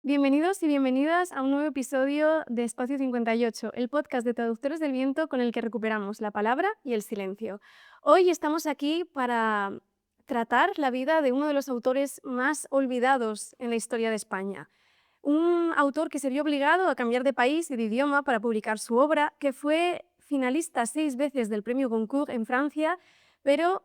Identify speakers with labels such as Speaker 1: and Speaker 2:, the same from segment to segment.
Speaker 1: Bienvenidos y bienvenidas a un nuevo episodio de Espacio 58, el podcast de Traductores del Viento con el que recuperamos la palabra y el silencio. Hoy estamos aquí para tratar la vida de uno de los autores más olvidados en la historia de España. Un autor que se vio obligado a cambiar de país y de idioma para publicar su obra, que fue finalista 6 veces del premio Goncourt en Francia, pero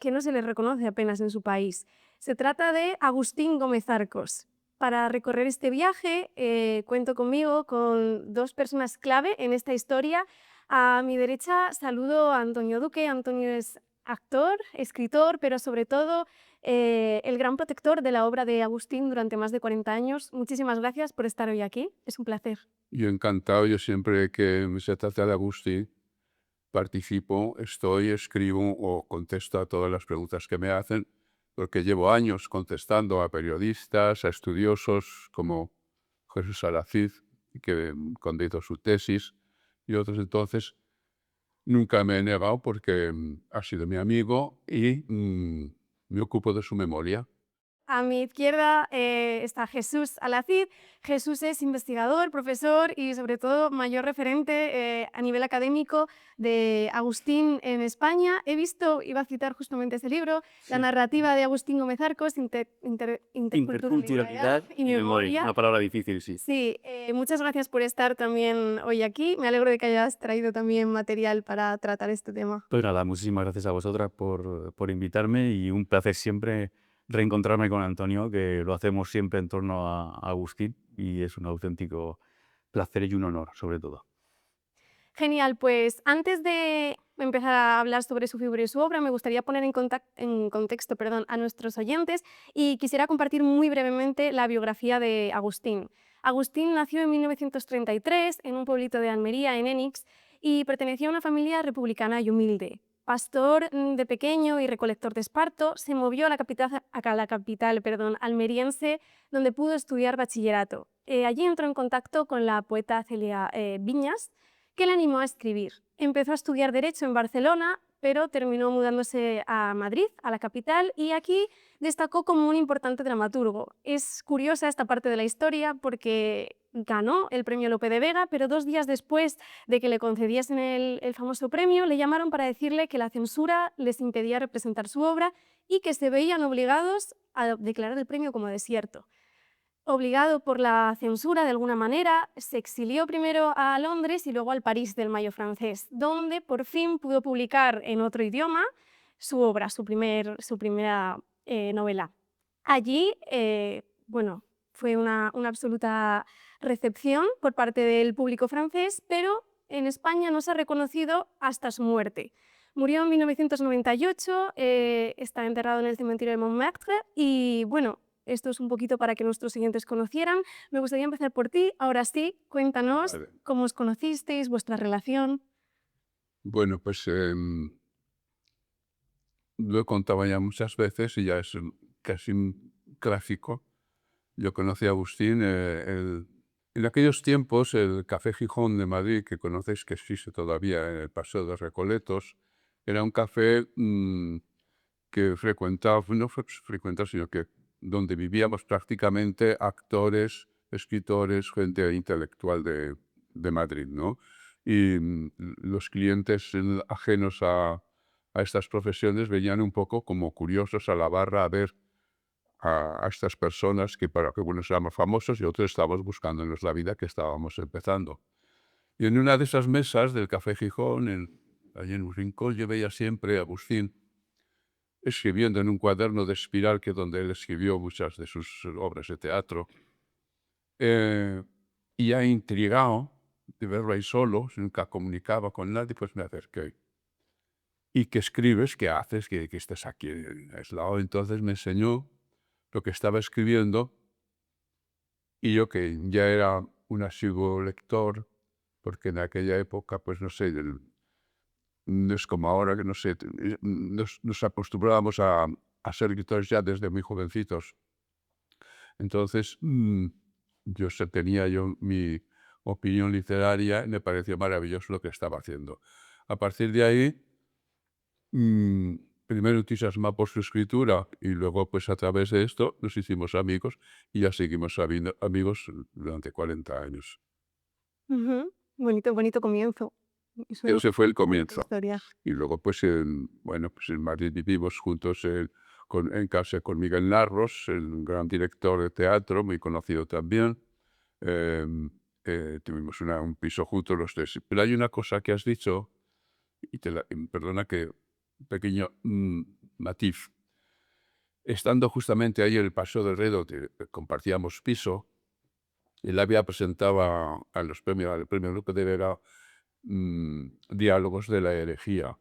Speaker 1: que no se le reconoce apenas en su país. Se trata de Agustín Gómez Arcos. Para recorrer este viaje cuento conmigo con dos personas clave en esta historia. A mi derecha saludo a Antonio Duque. Antonio es actor, escritor, pero sobre todo el gran protector de la obra de Agustín durante más de 40 años. Muchísimas gracias por estar hoy aquí. Es un placer.
Speaker 2: Yo encantado, yo siempre que se trata de Agustín participo, estoy, escribo o contesto a todas las preguntas que me hacen, porque llevo años contestando a periodistas, a estudiosos como Jesús Salacid, que cuando hizo su tesis, y otros. Entonces nunca me he negado porque ha sido mi amigo y me ocupo de su memoria.
Speaker 1: A mi izquierda está Jesús Alacid. Jesús es investigador, profesor y sobre todo mayor referente a nivel académico de Agustín en España. He visto, iba a citar justamente ese libro, La narrativa de Agustín Gómez Arcos, Interculturalidad
Speaker 3: Interculturalidad
Speaker 1: y
Speaker 3: y memoria,
Speaker 1: memoria.
Speaker 3: una palabra difícil, sí.
Speaker 1: Sí, muchas gracias por estar también hoy aquí. Me alegro de que hayas traído también material para tratar este tema.
Speaker 3: Pues nada, muchísimas gracias a vosotras por invitarme y un placer siempre reencontrarme con Antonio, que lo hacemos siempre en torno a Agustín y es un auténtico placer y un honor, sobre todo.
Speaker 1: Genial, pues antes de empezar a hablar sobre su figura y su obra, me gustaría poner en contexto a nuestros oyentes y quisiera compartir muy brevemente la biografía de Agustín. Agustín nació en 1933 en un pueblito de Almería, en Enix, y pertenecía a una familia republicana y humilde. Pastor de pequeño y recolector de esparto, se movió a la capital almeriense, donde pudo estudiar bachillerato. Allí entró en contacto con la poeta Celia Viñas, que le animó a escribir. Empezó a estudiar Derecho en Barcelona, pero terminó mudándose a Madrid, a la capital, y aquí destacó como un importante dramaturgo. Es curiosa esta parte de la historia porque ganó el premio Lope de Vega, pero 2 días después de que le concediesen el famoso premio, le llamaron para decirle que la censura les impedía representar su obra y que se veían obligados a declarar el premio como desierto. Obligado por la censura de alguna manera, se exilió primero a Londres y luego al París del Mayo francés, donde por fin pudo publicar en otro idioma su obra, su primera novela. Allí, fue una absoluta recepción por parte del público francés, pero en España no se ha reconocido hasta su muerte. Murió en 1998, está enterrado en el cementerio de Montmartre y bueno, esto es un poquito para que nuestros siguientes conocieran. Me gustaría empezar por ti. Ahora sí, cuéntanos
Speaker 2: Vale.
Speaker 1: cómo os conocisteis, vuestra relación.
Speaker 2: Bueno, pues lo he contado ya muchas veces y ya es casi un clásico. Yo conocí a Agustín en aquellos tiempos, el Café Gijón de Madrid, que conocéis que existe todavía en el Paseo de Recoletos, era un café que frecuentaba, no frecuentaba, sino que donde vivíamos prácticamente actores, escritores, gente intelectual de Madrid, ¿no? Y los clientes ajenos a estas profesiones venían un poco como curiosos a la barra a ver a estas personas que para que algunos éramos famosos y otros estábamos buscándonos la vida, que estábamos empezando. Y en una de esas mesas del Café Gijón, allí en un rincón, yo veía siempre a Agustín escribiendo en un cuaderno de espiral, que es donde él escribió muchas de sus obras de teatro. Eh, y ya intrigado de verlo ahí solo, nunca comunicaba con nadie, pues me acerqué. ¿Y qué escribes? ¿Qué haces? ¿Que estés aquí aislado? Entonces me enseñó lo que estaba escribiendo y yo, que ya era un asiduo lector, porque en aquella época, pues no sé, no es como ahora que no sé, nos acostumbrábamos a ser lectores ya desde muy jovencitos. Entonces, tenía yo mi opinión literaria y me pareció maravilloso lo que estaba haciendo. A partir de ahí, primero entusiasmado por su escritura y luego pues a través de esto nos hicimos amigos y ya seguimos siendo amigos durante 40 años.
Speaker 1: Ujú. Bonito, bonito comienzo. Es una
Speaker 2: Ese fue el
Speaker 1: bonita
Speaker 2: comienzo.
Speaker 1: historia.
Speaker 2: Y luego pues bueno, pues en Madrid vivimos juntos en casa con Miguel Narros, el gran director de teatro, muy conocido también. Em, Tuvimos un piso juntos los tres. Pero hay una cosa que has dicho, perdona que un pequeño matiz. Estando justamente ahí en el Paseo de Rey, donde compartíamos piso, él había presentado al premio Lope de Vega Diálogos de la herejía.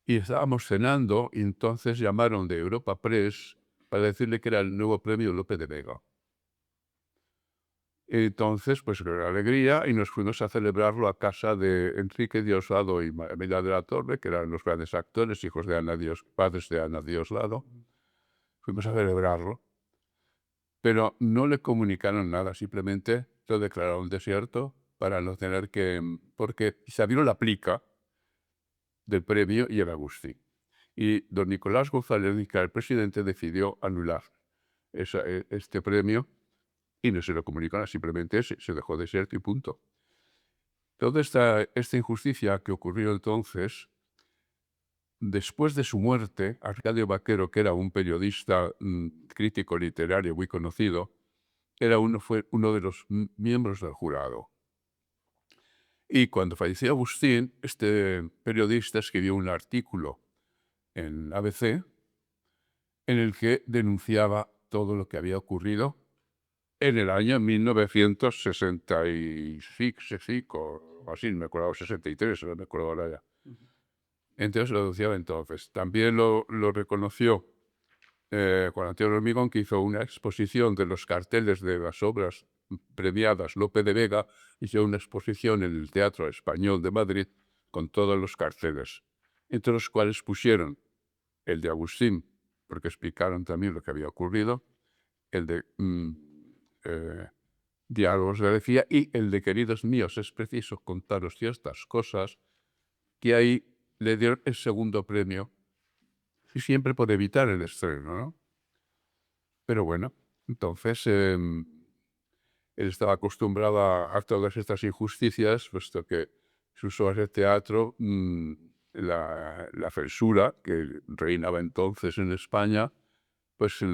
Speaker 2: Y estábamos cenando y entonces llamaron de Europa Press para decirle que era el nuevo premio Lope de Vega. Entonces, pues con alegría, y nos fuimos a celebrarlo a casa de Enrique Dioslado y Amelia de la Torre, que eran los grandes actores, hijos de padres de Ana Dioslado. Fuimos a celebrarlo, pero no le comunicaron nada, simplemente lo declararon desierto para no tener que, porque se abrió la plica del premio y el Agustí. Y don Nicolás González Rica, el presidente, decidió anular este premio y no se lo comunicaron, simplemente se dejó desierto y punto. Toda esta injusticia que ocurrió entonces, después de su muerte, Arcadio Vaquero, que era un periodista crítico literario muy conocido, fue uno de los miembros del jurado. Y cuando falleció Agustín, este periodista escribió un artículo en ABC en el que denunciaba todo lo que había ocurrido en el año 1965, o así, no me acuerdo, 63, no me acuerdo ahora ya. Entonces lo denunciaba entonces. También lo reconoció Juan Antonio Hormigón, que hizo una exposición de los carteles de las obras premiadas Lope de Vega, hizo una exposición en el Teatro Español de Madrid con todos los carteles, entre los cuales pusieron el de Agustín, porque explicaron también lo que había ocurrido, el de Diálogos de la Herejía y el de Queridos míos, es preciso contaros ciertas cosas, que ahí le dieron el segundo premio, y siempre por evitar el estreno, ¿no? Pero bueno, entonces él estaba acostumbrado a todas estas injusticias, puesto que sus obras de teatro, la censura que reinaba entonces en España, pues se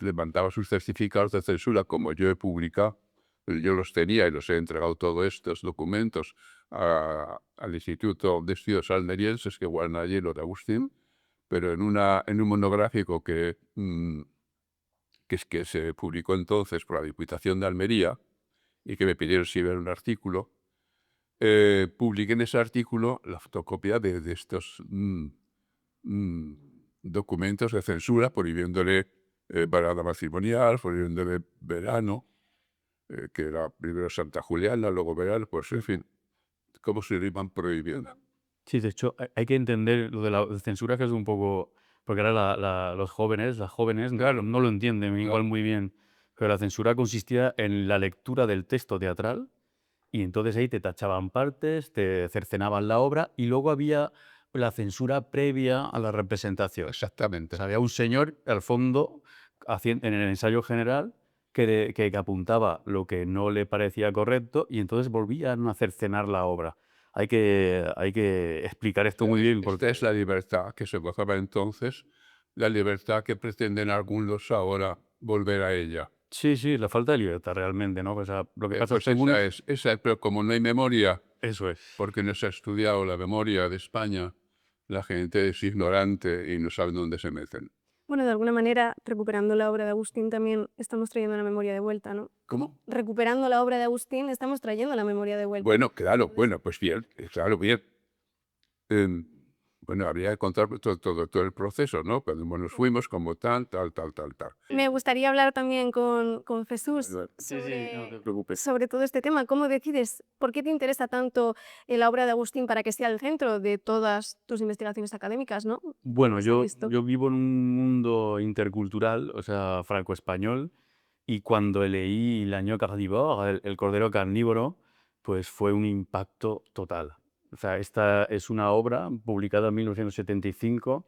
Speaker 2: levantaba sus certificados de censura, como yo he publicado. Yo los tenía y los he entregado todos estos documentos al Instituto de Estudios Almerienses que guardan allí los de Agustín, pero en un monográfico que se publicó entonces por la Diputación de Almería y que me pidieron si ver un artículo, publiqué en ese artículo la fotocopia de estos documentos de censura, prohibiéndole parada matrimonial, prohibiéndole verano, que era primero Santa Juliana, luego verano, pues en fin, cómo se lo iban prohibiendo.
Speaker 3: Sí, de hecho, hay que entender lo de la censura, que es un poco. Porque ahora las jóvenes
Speaker 2: Claro,
Speaker 3: no lo entienden igual
Speaker 2: claro.
Speaker 3: muy bien. Pero la censura consistía en la lectura del texto teatral y entonces ahí te tachaban partes, te cercenaban la obra y luego había la censura previa a la representación. O
Speaker 2: Exactamente.
Speaker 3: sea, había un señor al fondo en el ensayo general que apuntaba lo que no le parecía correcto y entonces volvían a cercenar la obra. Hay que explicar esto muy bien
Speaker 2: Esta
Speaker 3: porque
Speaker 2: es la libertad que se gozaba entonces, la libertad que pretenden algunos ahora volver a ella.
Speaker 3: sí, sí, la falta de libertad realmente, ¿no? O sea, lo que pasa
Speaker 2: Pues
Speaker 3: según
Speaker 2: esa es, pero como no hay memoria,
Speaker 3: eso es.
Speaker 2: porque no se ha estudiado la memoria de España, la gente es ignorante y no sabe dónde se meten.
Speaker 1: Bueno, de alguna manera, recuperando la obra de Agustín también estamos trayendo la memoria de vuelta, ¿no?
Speaker 2: ¿Cómo?
Speaker 1: Recuperando la obra de Agustín estamos trayendo la memoria de vuelta.
Speaker 2: Bueno, claro, bueno, pues bien, claro, bien. Em, bueno, habría que contar todo el proceso, ¿no? Cuando nos fuimos, como tal.
Speaker 1: Me gustaría hablar también con Jesús
Speaker 2: Bueno,
Speaker 3: Sí, sí, no te
Speaker 1: sobre,
Speaker 3: preocupes.
Speaker 1: sobre todo este tema. ¿Cómo decides, por qué te interesa tanto la obra de Agustín para que sea el centro de todas tus investigaciones académicas, ¿no?
Speaker 3: Bueno,
Speaker 1: Está visto.
Speaker 3: yo vivo en un mundo intercultural, o sea, franco-español, y cuando leí L'agneau carnivore, el cordero carnívoro, pues fue un impacto total. O sea, esta es una obra publicada en 1975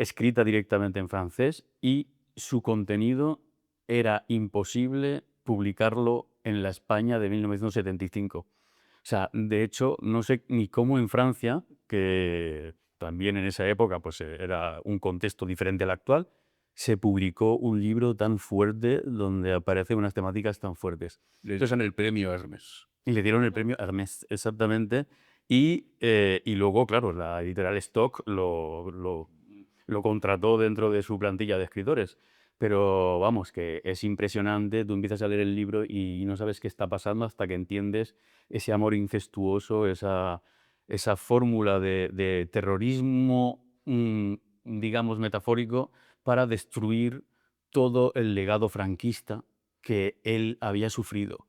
Speaker 3: escrita directamente en francés y su contenido era imposible publicarlo en la España de 1975. O sea, de hecho, no sé ni cómo en Francia, que también en esa época pues, era un contexto diferente al actual, se publicó un libro tan fuerte donde aparecen unas temáticas tan fuertes.
Speaker 2: Le dan el premio Hermes.
Speaker 3: Y le dieron el premio Hermès, exactamente. Y luego, claro, la editorial Stock lo contrató dentro de su plantilla de escritores. Pero vamos, que es impresionante. Tú empiezas a leer el libro y no sabes qué está pasando hasta que entiendes ese amor incestuoso, esa fórmula de terrorismo, digamos, metafórico, para destruir todo el legado franquista que él había sufrido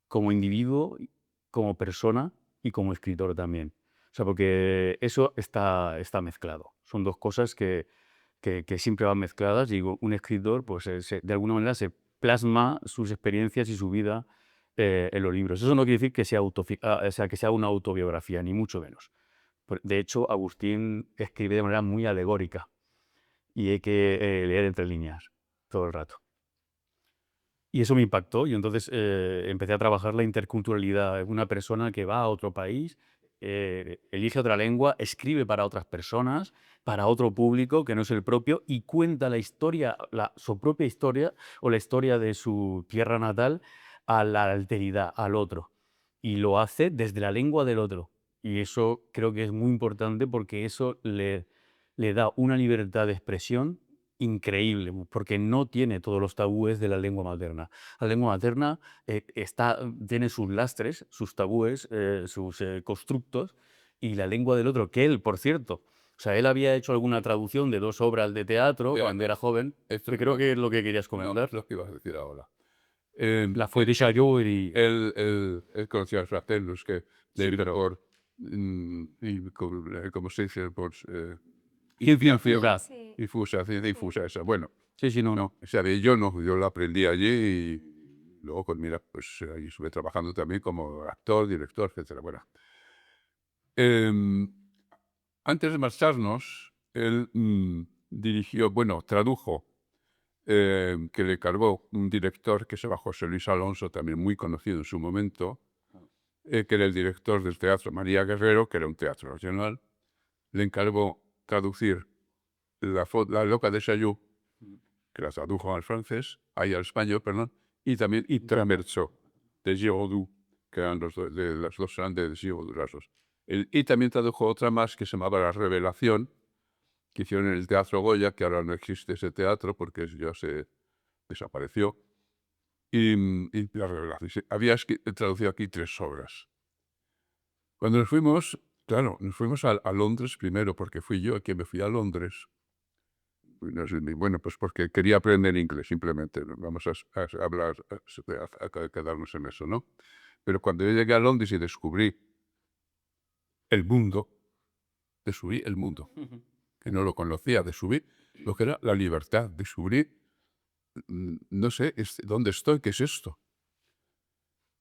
Speaker 3: como individuo, como persona y como escritor también. O sea, porque eso está mezclado. Son dos cosas que siempre van mezcladas y un escritor, pues, de alguna manera se plasma sus experiencias y su vida en los libros. Eso no quiere decir que sea, o sea, que sea una autobiografía, ni mucho menos. De hecho, Agustín escribe de manera muy alegórica y hay que leer entre líneas todo el rato. Y eso me impactó y entonces empecé a trabajar la interculturalidad. Una persona que va a otro país, elige otra lengua, escribe para otras personas, para otro público que no es el propio y cuenta la historia, su propia historia o la historia de su tierra natal a la alteridad, al otro. Y lo hace desde la lengua del otro. Y eso creo que es muy importante porque eso le da una libertad de expresión increíble, porque no tiene todos los tabúes de la lengua materna. La lengua materna tiene sus lastres, sus tabúes, sus constructos, y la lengua del otro, que él, por cierto, o sea, él había hecho alguna traducción de 2 obras de teatro cuando era joven, que creo que es lo que querías
Speaker 2: No,
Speaker 3: comentar.
Speaker 2: es lo que ibas a decir ahora.
Speaker 3: La Fue de Chaillot y...
Speaker 2: Él conocía a Fratellos, que
Speaker 3: Sí,
Speaker 2: de
Speaker 3: pero-
Speaker 2: por, como se dice, pues,
Speaker 3: Influencia.
Speaker 1: Sí.
Speaker 2: difusa esa. Bueno,
Speaker 3: Sí, sí, no.
Speaker 2: no, o sea, yo no, yo lo aprendí allí y luego, pues mira, pues ahí estuve trabajando también como actor, director, etcétera. Bueno, em, antes de marcharnos, él dirigió, bueno, tradujo, que le cargó un director que se llama José Luis Alonso, también muy conocido en su momento, que era el director del Teatro María Guerrero, que era un teatro nacional. Le encargó traducir la Loca de Chaillot, que la tradujo al francés, al español, perdón, y también Tramerceau, de Giraudoux, que eran de las dos grandes de Giraudoux. Y también tradujo otra más que se llamaba La Revelación, que hicieron en el Teatro Goya, que ahora no existe ese teatro porque ya se desapareció. Y La Revelación. Había traducido aquí 3 obras. Cuando nos fuimos, claro, nos fuimos a Londres primero, porque fui yo quien me fui a Londres. Bueno, pues porque quería aprender inglés, simplemente. Vamos a hablar, a quedarnos en eso, ¿no? Pero cuando yo llegué a Londres y descubrí el mundo, descubrí el mundo, que no lo conocía, descubrí lo que era la libertad, descubrí, no sé, ¿dónde estoy? ¿Qué es esto?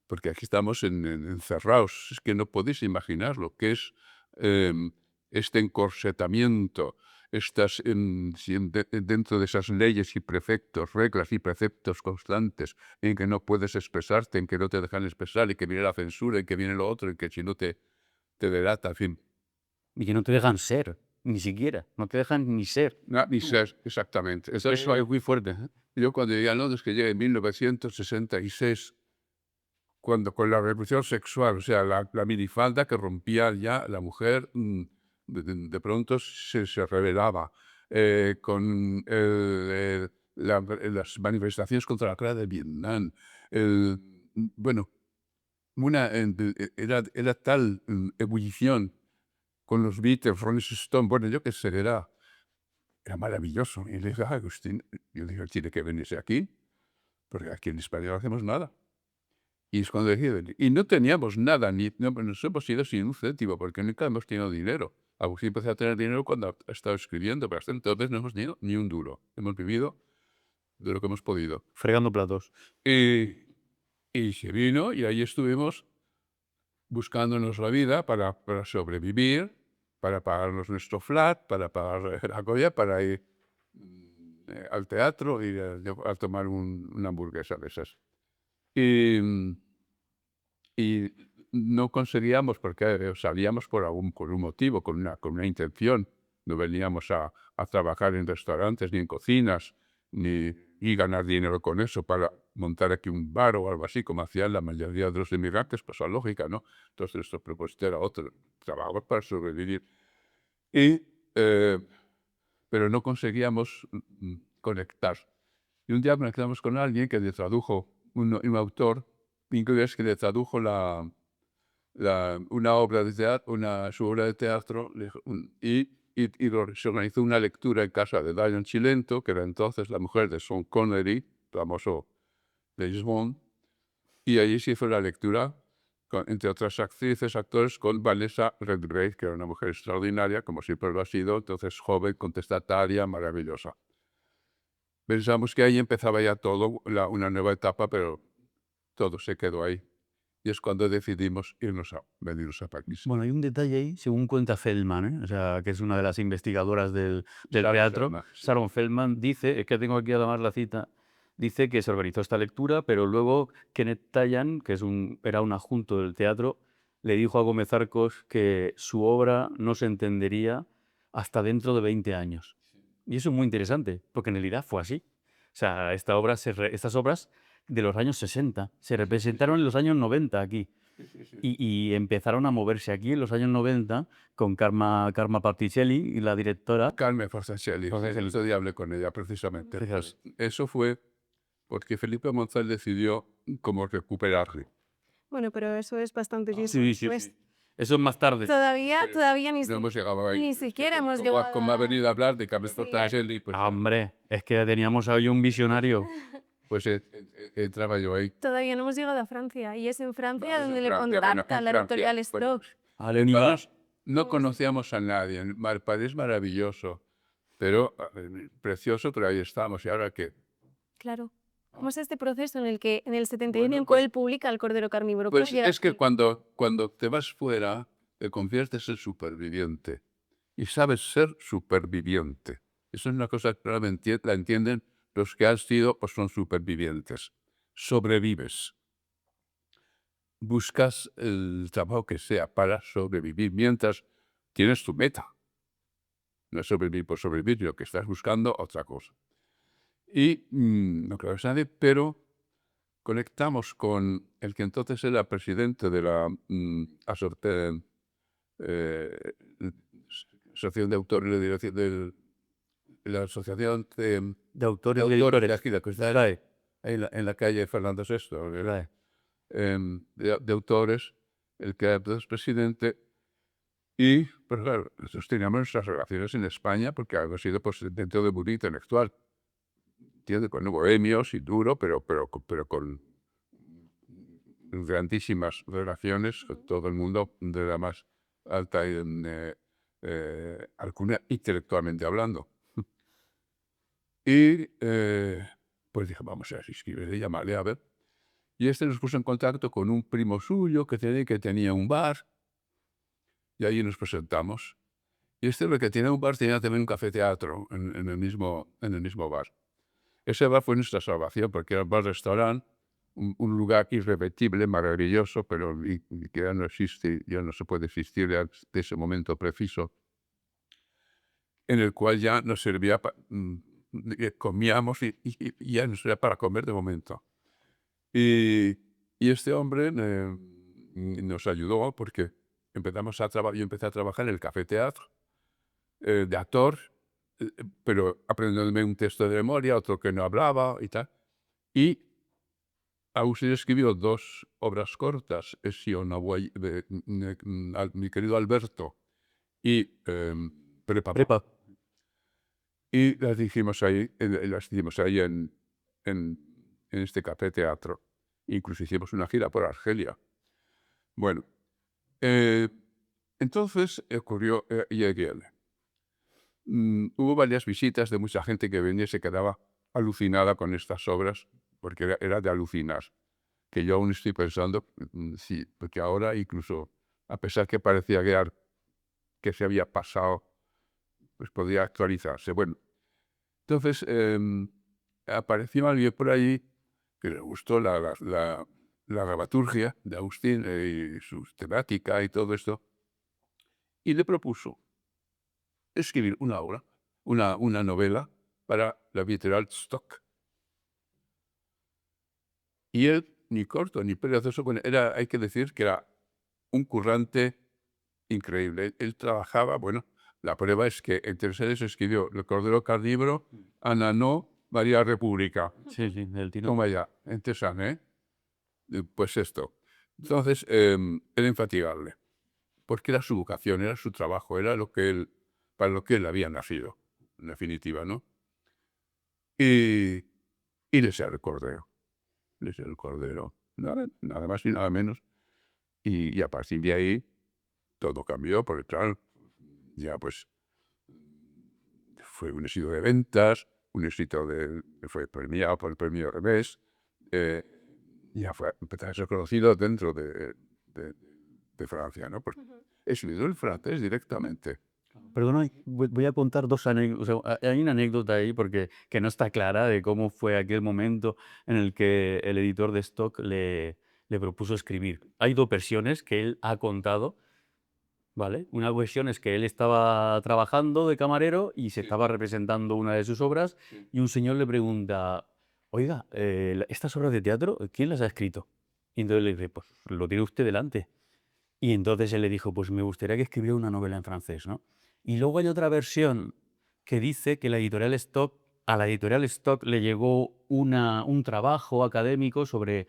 Speaker 2: Porque aquí estamos encerrados, es que no podéis imaginar lo que es este encorsetamiento, dentro de esas leyes y preceptos, reglas y preceptos constantes, en que no puedes expresarte, en que no te dejan expresar, y que viene la censura, en que viene lo otro, en que si no te delata, en fin.
Speaker 3: Y que no te dejan ser, ni siquiera. No te dejan ni ser.
Speaker 2: Ni ser, exactamente.
Speaker 3: Eso es muy fuerte. ¿Eh?
Speaker 2: Yo cuando llegué a Londres, que llegué en 1966, cuando con la revolución sexual, o sea, la minifalda que rompía ya la mujer, de pronto se revelaba, con las manifestaciones contra la guerra de Vietnam. Bueno, era tal ebullición con los Beatles, Rolling Stone, bueno, yo qué sé, era maravilloso. Y le dije, Agustín, yo dije, tiene que venirse aquí, porque aquí en España no hacemos nada. Y es cuando dejé de venir. Y no teníamos nada, nos hemos ido sin un céntimo, porque nunca hemos tenido dinero. Agustín empezó a tener dinero cuando ha estado escribiendo, pero hasta entonces no hemos tenido ni un duro. Hemos vivido de lo que hemos podido.
Speaker 3: Fregando platos.
Speaker 2: Y se vino y ahí estuvimos buscándonos la vida para sobrevivir. para pagarnos nuestro flat, para pagar la Goya, para ir al teatro y a tomar una hamburguesa de esas. Y no conseguíamos, porque salíamos por un motivo, con una intención. No veníamos a trabajar en restaurantes ni en cocinas, ni ganar dinero con eso para montar aquí un bar o algo así, como hacían la mayoría de los inmigrantes, pues a lógica, ¿no? Entonces nuestro propósito era otro, trabajar para sobrevivir. Eh, pero no conseguíamos conectar. Y un día conectamos con alguien que le tradujo, un autor inglés que le tradujo una obra de teatro, su obra de teatro, se organizó una lectura en casa de Diane Cilento, que era entonces la mujer de Sean Connery, famoso James Bond, y allí se hizo la lectura, entre otras actrices, actores, con Vanessa Redgrave, que era una mujer extraordinaria, como siempre lo ha sido, entonces joven, contestataria, maravillosa. Pensamos que ahí empezaba ya todo, una nueva etapa, pero todo se quedó ahí. Y es cuando decidimos venirnos a París.
Speaker 3: Bueno, hay un detalle ahí, según cuenta Feldman, o sea, que es una de las investigadoras del
Speaker 2: Sharon
Speaker 3: teatro.
Speaker 2: Feldman, sí.
Speaker 3: Sharon Feldman dice, es que tengo aquí además la cita, dice que se organizó esta lectura, pero luego Kenneth Tallan, que era un adjunto del teatro, le dijo a Gómez Arcos que su obra no se entendería hasta dentro de 20 años. Y eso es muy interesante, porque en realidad fue así. O sea, estas obras de los años 60 se representaron en los años 90 aquí. Y empezaron a moverse aquí en los años 90 con Karma Particelli y la directora.
Speaker 2: Carmen Forzacelli, el otro día hablé con ella precisamente.
Speaker 3: Fijaos.
Speaker 2: Eso fue porque Felipe Monzón decidió cómo recuperarle.
Speaker 1: Bueno, pero eso es bastante tiempo
Speaker 3: Sí, sí,
Speaker 1: después.
Speaker 3: sí. Eso es más tarde.
Speaker 1: Todavía ni,
Speaker 2: No hemos llegado ahí.
Speaker 1: ni siquiera hemos
Speaker 2: Como,
Speaker 1: llegado
Speaker 2: como ha venido a hablar de Carmen
Speaker 1: Sí.
Speaker 2: Forzacelli, pues,
Speaker 3: Hombre, es que teníamos ahí un visionario.
Speaker 2: pues entraba yo ahí.
Speaker 1: Todavía no hemos llegado a Francia. Y es en Francia
Speaker 2: Vamos,
Speaker 1: donde
Speaker 2: en
Speaker 1: le
Speaker 2: Francia, bueno,
Speaker 1: contacta
Speaker 2: en
Speaker 1: la editorial
Speaker 2: Francia, bueno,
Speaker 1: Strauss.
Speaker 2: Nosotros no conocíamos a nadie. París maravilloso, pero precioso, pero ahí estamos. ¿Y ahora qué?
Speaker 1: Claro. ¿Cómo es este proceso en el que en el 71
Speaker 2: Bueno, pues-
Speaker 1: él publica El Cordero Carnívoro?
Speaker 2: Pues
Speaker 1: ¿Cómo llega
Speaker 2: es que
Speaker 1: aquí?
Speaker 2: cuando te vas fuera, te conviertes en superviviente. Y sabes ser superviviente. Eso es una cosa que realmente la entienden los que han sido o son supervivientes. Sobrevives. Buscas el trabajo que sea para sobrevivir mientras tienes tu meta. No es sobrevivir por sobrevivir, sino que estás buscando otra cosa. Y no creo que nadie, pero conectamos con el que entonces era presidente de la Asociación de Autores de la Asociación
Speaker 3: De autores y
Speaker 2: de
Speaker 3: editores.
Speaker 2: aquí, la que está ahí en la calle Fernando VI, ¿verdad? De autores, el que era entonces presidente. Y, pues claro, nosotros teníamos nuestras relaciones en España porque había sido pues, dentro del mundo intelectual. ¿Entiendes? Con bohemios y duro, pero con grandísimas relaciones con todo el mundo de la más alta alcurnia, intelectualmente hablando. Y pues dije, vamos a escribirle, llamarle a ver. Y nos puso en contacto con un primo suyo que tenía un bar. Y ahí nos presentamos. Y lo que tenía un bar tenía también un café-teatro en el mismo bar. Ese bar fue nuestra salvación porque era un bar-restaurante, un lugar irrepetible, maravilloso, pero que ya no existe, ya no se puede existir de ese momento preciso, en el cual ya nos servía, comíamos y ya nos servía para comer de momento. Y este hombre nos ayudó porque yo empecé a trabajar en el café-teatro de actor, pero aprendiéndome un texto de memoria, otro que no hablaba y tal. Y Agustín escribió 2 obras cortas, mi querido Alberto y Prepa. Y las hicimos ahí, en este café teatro. Incluso hicimos una gira por Argelia. Bueno, entonces ocurrió YGL. Hubo varias visitas de mucha gente que venía y se quedaba alucinada con estas obras, porque era de alucinar. Que yo aún estoy pensando, sí, porque ahora incluso, a pesar que parecía que que se había pasado, pues podía actualizarse. Bueno, entonces apareció alguien por allí que le gustó la dramaturgia de Agustín y su temática y todo esto, y le propuso escribir una obra, una novela para la editorial Stock. Y él, ni corto ni perezoso, bueno, hay que decir que era un currante increíble. Él trabajaba, bueno, la prueba es que entre series escribió El Cordero Carnívoro, Ananó, María República.
Speaker 3: Sí, sí, del tiro.
Speaker 2: Toma ya, entesan, ¿eh? Pues esto. Entonces, era infatigable, porque era su vocación, era su trabajo, era para lo que él había nacido, en definitiva, ¿no? Y le sea el Cordero. Le sea el Cordero. Nada más y nada menos. Y a partir de ahí, todo cambió, porque claro, ya pues fue un éxito de ventas, un éxito fue premiado por el premio Revés, ya empezó a ser conocido dentro de Francia, ¿no? Pues escribió el francés directamente.
Speaker 3: Perdona, voy a contar dos anécdotas. O sea, hay una anécdota ahí porque que no está clara de cómo fue aquel momento en el que el editor de Stock le propuso escribir. Hay dos versiones que él ha contado, ¿vale? Una versión es que él estaba trabajando de camarero y se estaba representando una de sus obras y un señor le pregunta, oiga, estas obras de teatro, ¿quién las ha escrito? Y entonces le dice, pues lo tiene usted delante. Y entonces él le dijo, pues me gustaría que escribiera una novela en francés, ¿no? Y luego hay otra versión que dice que a la editorial Stock le llegó un trabajo académico sobre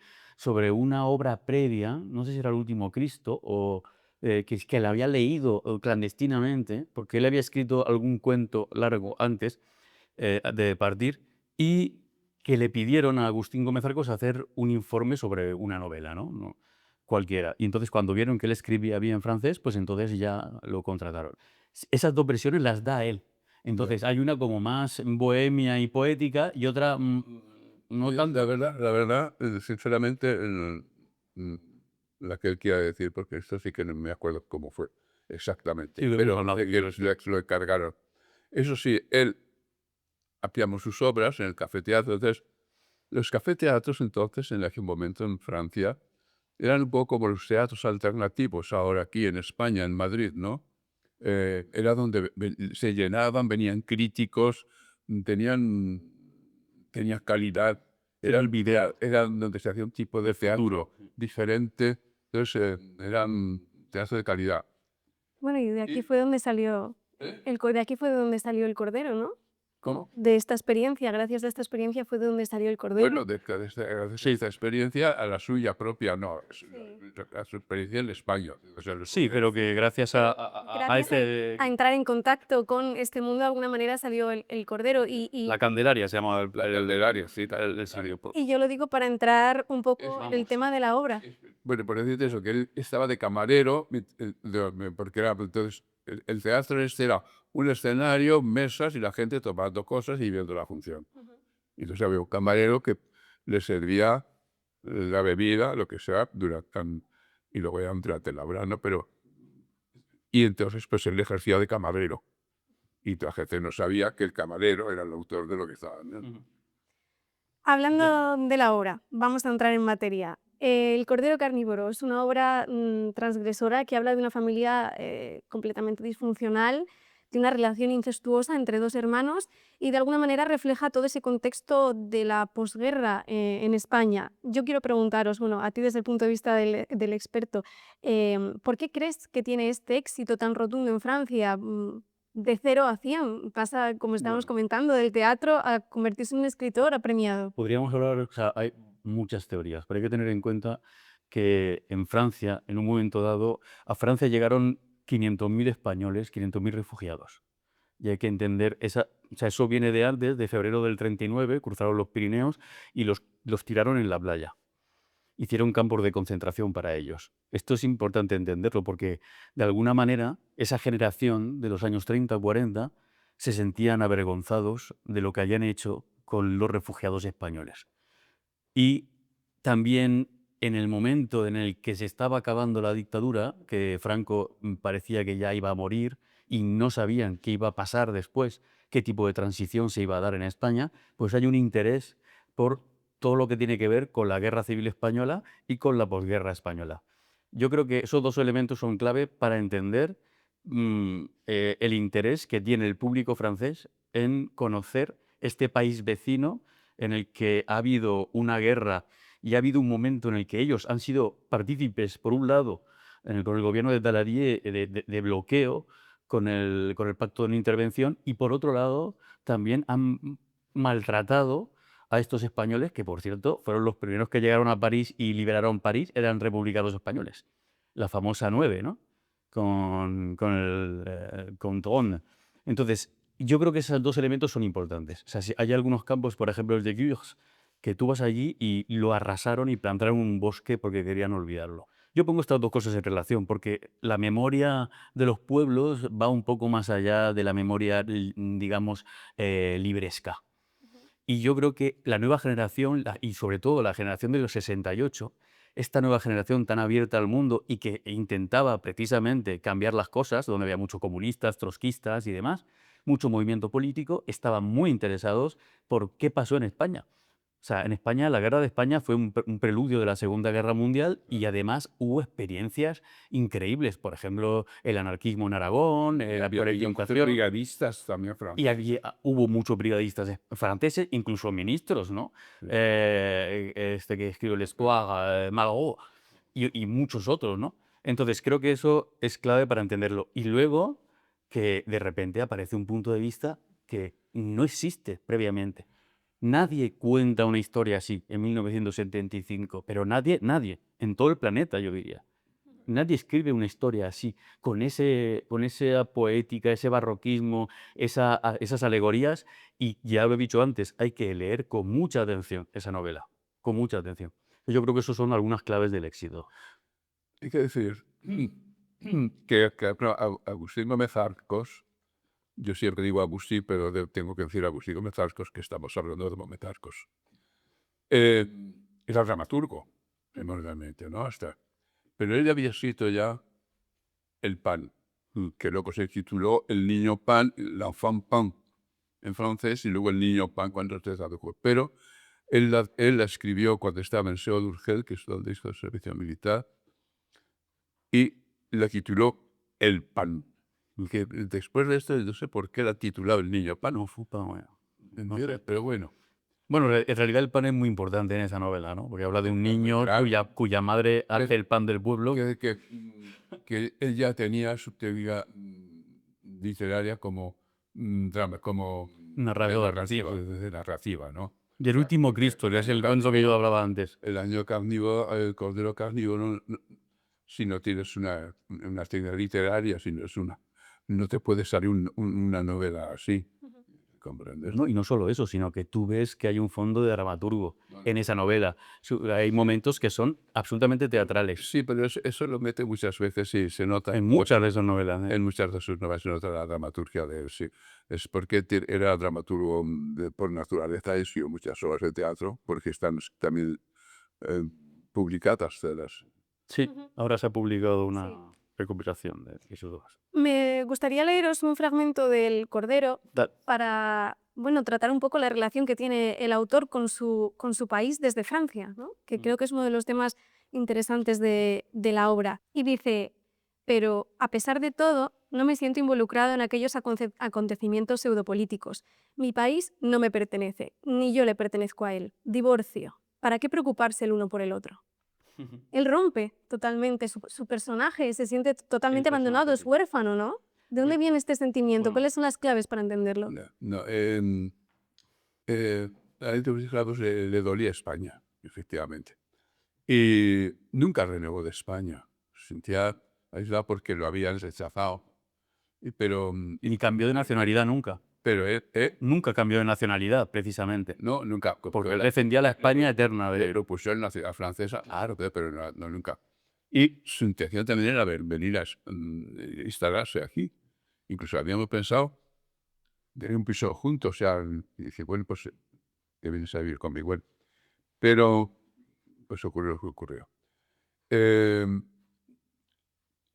Speaker 3: una obra previa, no sé si era El Último Cristo, o que la había leído clandestinamente, porque él había escrito algún cuento largo antes de partir, y que le pidieron a Agustín Gómez Arcos hacer un informe sobre una novela, ¿no? Cualquiera. Y entonces cuando vieron que él escribía bien francés, pues entonces ya lo contrataron. Esas dos versiones las da él. Entonces hay una como más bohemia y poética y otra no tanto.
Speaker 2: La verdad, sinceramente, mm, la que él quiera decir, porque esto sí que no me acuerdo cómo fue exactamente,
Speaker 3: Sí, lo hemos
Speaker 2: pero
Speaker 3: hablado,
Speaker 2: de que lo encargaron. Eso sí, él hacíamos sus obras en el café-teatro. Entonces, los café-teatros entonces, en aquel momento en Francia, eran un poco como los teatros alternativos ahora aquí en España, en Madrid, ¿no? Era donde se llenaban, venían críticos, tenían calidad. Era donde se hacía un tipo de teatro diferente. Entonces, eran teatros de calidad.
Speaker 1: Bueno, y de aquí
Speaker 2: Y-
Speaker 1: fue donde salió
Speaker 2: ¿Eh?
Speaker 1: de aquí fue de donde salió el Cordero, ¿no?
Speaker 2: ¿Cómo?
Speaker 1: De esta experiencia, gracias a esta experiencia fue de donde salió el Cordero.
Speaker 2: Bueno, de esta experiencia a la suya propia, no. A su experiencia en España. O sea,
Speaker 3: Sí, pero que gracias a
Speaker 1: Gracias
Speaker 3: ese...
Speaker 1: a entrar en contacto con este mundo, de alguna manera salió el Cordero.
Speaker 3: La Candelaria se llamaba
Speaker 2: el del área, sí.
Speaker 3: el sitio.
Speaker 1: Y yo lo digo para entrar un poco en el
Speaker 3: Vamos.
Speaker 1: tema de la obra.
Speaker 2: Bueno, por decirte eso, que él estaba de camarero, porque era, entonces, el teatro era un escenario, mesas y la gente tomando cosas y viendo la función. Y entonces había un camarero que le servía la bebida, lo que sea, y luego ya durante la obra, ¿no? Y entonces, pues él ejercía de camarero. Y la gente no sabía que el camarero era el autor de lo que estaba, ¿no?
Speaker 1: Hablando de la obra, vamos a entrar en materia. El Cordero Carnívoro es una obra transgresora que habla de una familia completamente disfuncional, de una relación incestuosa entre dos hermanos y de alguna manera refleja todo ese contexto de la posguerra en España. Yo quiero preguntaros, bueno, a ti desde el punto de vista del experto, ¿por qué crees que tiene este éxito tan rotundo en Francia? De 0 a 100, pasa, como estábamos comentando, del teatro a convertirse en un escritor apremiado.
Speaker 3: Podríamos hablar, o sea, hay muchas teorías, pero hay que tener en cuenta que en Francia, en un momento dado, a Francia llegaron 500.000 españoles, 500.000 refugiados. Y hay que entender, o sea, eso viene de antes, de febrero del 39, cruzaron los Pirineos y los tiraron en la playa. Hicieron campos de concentración para ellos. Esto es importante entenderlo porque, de alguna manera, esa generación de los años 30 o 40 se sentían avergonzados de lo que habían hecho con los refugiados españoles. Y también en el momento en el que se estaba acabando la dictadura, que Franco parecía que ya iba a morir y no sabían qué iba a pasar después, qué tipo de transición se iba a dar en España, pues hay un interés por todo lo que tiene que ver con la Guerra Civil Española y con la posguerra española. Yo creo que esos dos elementos son clave para entender el interés que tiene el público francés en conocer este país vecino en el que ha habido una guerra y ha habido un momento en el que ellos han sido partícipes, por un lado, con el gobierno de Daladier, de bloqueo con el pacto de no intervención, y por otro lado, también han maltratado a estos españoles, que por cierto fueron los primeros que llegaron a París y liberaron París, eran republicanos españoles. La famosa 9, ¿no? Con Tron. Entonces, yo creo que esos dos elementos son importantes. O sea, si hay algunos campos, por ejemplo, el de Gurs, que tú vas allí y lo arrasaron y plantaron un bosque porque querían olvidarlo. Yo pongo estas dos cosas en relación, porque la memoria de los pueblos va un poco más allá de la memoria, digamos, libresca. Y yo creo que la nueva generación, y sobre todo la generación de los 68, esta nueva generación tan abierta al mundo y que intentaba precisamente cambiar las cosas, donde había muchos comunistas, trotskistas y demás, mucho movimiento político, estaban muy interesados por qué pasó en España. O sea, en España, la guerra de España fue un preludio de la Segunda Guerra Mundial y además hubo experiencias increíbles. Por ejemplo, el anarquismo en Aragón, la peregrinación.
Speaker 2: Brigadistas también
Speaker 3: Y
Speaker 2: franceses.
Speaker 3: hubo muchos brigadistas franceses, incluso ministros, ¿no?
Speaker 2: Sí.
Speaker 3: Este que escribe l'Espoir, Malraux, y muchos otros, ¿no? Entonces creo que eso es clave para entenderlo. Y luego que de repente aparece un punto de vista que no existe previamente. Nadie cuenta una historia así en 1975, pero nadie, en todo el planeta, yo diría. Nadie escribe una historia así, con esa poética, ese barroquismo, esas alegorías, y ya lo he dicho antes, hay que leer con mucha atención esa novela, con mucha atención. Yo creo que eso son algunas claves del éxito.
Speaker 2: Hay que decir que Agustín Gómez Arcos, yo siempre digo Agustín, pero tengo que decir Agustín Gómez Arcos, que estamos hablando de Gómez Arcos. Era dramaturgo, primordialmente, ¿no? Pero él había escrito ya El Pan, que luego se tituló El Niño Pan, l'Enfant Pan, en francés, y luego El Niño Pan cuando se tradujo. Pero él la escribió cuando estaba en Seo d'Urgell, que es donde hizo el servicio militar, y la tituló El Pan. Que después de esto, no sé por qué la ha titulado El Niño Pan,
Speaker 3: No sé.
Speaker 2: pero bueno.
Speaker 3: Bueno, en realidad el pan es muy importante en esa novela, ¿no? Porque habla de un niño
Speaker 2: Claro.
Speaker 3: cuya madre hace el pan del pueblo.
Speaker 2: Que él ya tenía su teoría literaria como
Speaker 3: Narrador.
Speaker 2: narrativa, ¿no?
Speaker 3: Y el último Cristo, que es el cuento que yo hablaba antes.
Speaker 2: El año carnívoro, el cordero carnívoro, si no tienes una teoría literaria, no te puede salir una novela así, ¿comprendes?
Speaker 3: No, y no solo eso, sino que tú ves que hay un fondo de dramaturgo en esa novela. Hay momentos que son absolutamente teatrales.
Speaker 2: Sí, pero eso lo mete muchas veces y se nota.
Speaker 3: En muchas de esas novelas.
Speaker 2: En muchas de sus novelas se nota la dramaturgia de él, sí. Es porque era dramaturgo por naturaleza y escribió muchas obras de teatro, porque están también publicadas de las...
Speaker 3: Sí,
Speaker 1: Ujú.
Speaker 3: ahora se ha publicado
Speaker 1: Sí.
Speaker 3: una recopilación de sus obras.
Speaker 1: Me gustaría leeros un fragmento del Cordero
Speaker 3: Da-
Speaker 1: para, bueno, tratar un poco la relación que tiene el autor con su país desde Francia, ¿no? Que creo que es uno de los temas interesantes de la obra. Y dice, pero a pesar de todo, no me siento involucrado en aquellos acontecimientos pseudopolíticos. Mi país no me pertenece, ni yo le pertenezco a él. Divorcio. ¿Para qué preocuparse el uno por el otro? Él rompe totalmente su personaje, se siente totalmente abandonado,
Speaker 3: personaje,
Speaker 1: es
Speaker 3: sí.
Speaker 1: huérfano, ¿no? ¿De dónde viene este sentimiento?
Speaker 3: Bueno.
Speaker 1: ¿Cuáles son las claves para entenderlo?
Speaker 2: No, a él le dolía España, efectivamente. Y nunca renegó de España. Se sentía aislado porque lo habían rechazado. Pero
Speaker 3: Ni cambió de nacionalidad nunca. Nunca cambió de nacionalidad, precisamente.
Speaker 2: no, nunca.
Speaker 3: Porque él defendía la España eterna.
Speaker 2: Lo puso en la ciudad francesa, claro, pero no nunca. Y su intención también era venir a instalarse aquí. Incluso habíamos pensado tener un piso juntos, o sea, y dije, bueno, pues que vienes a vivir conmigo. Bueno, pero pues ocurrió lo que ocurrió. Eh,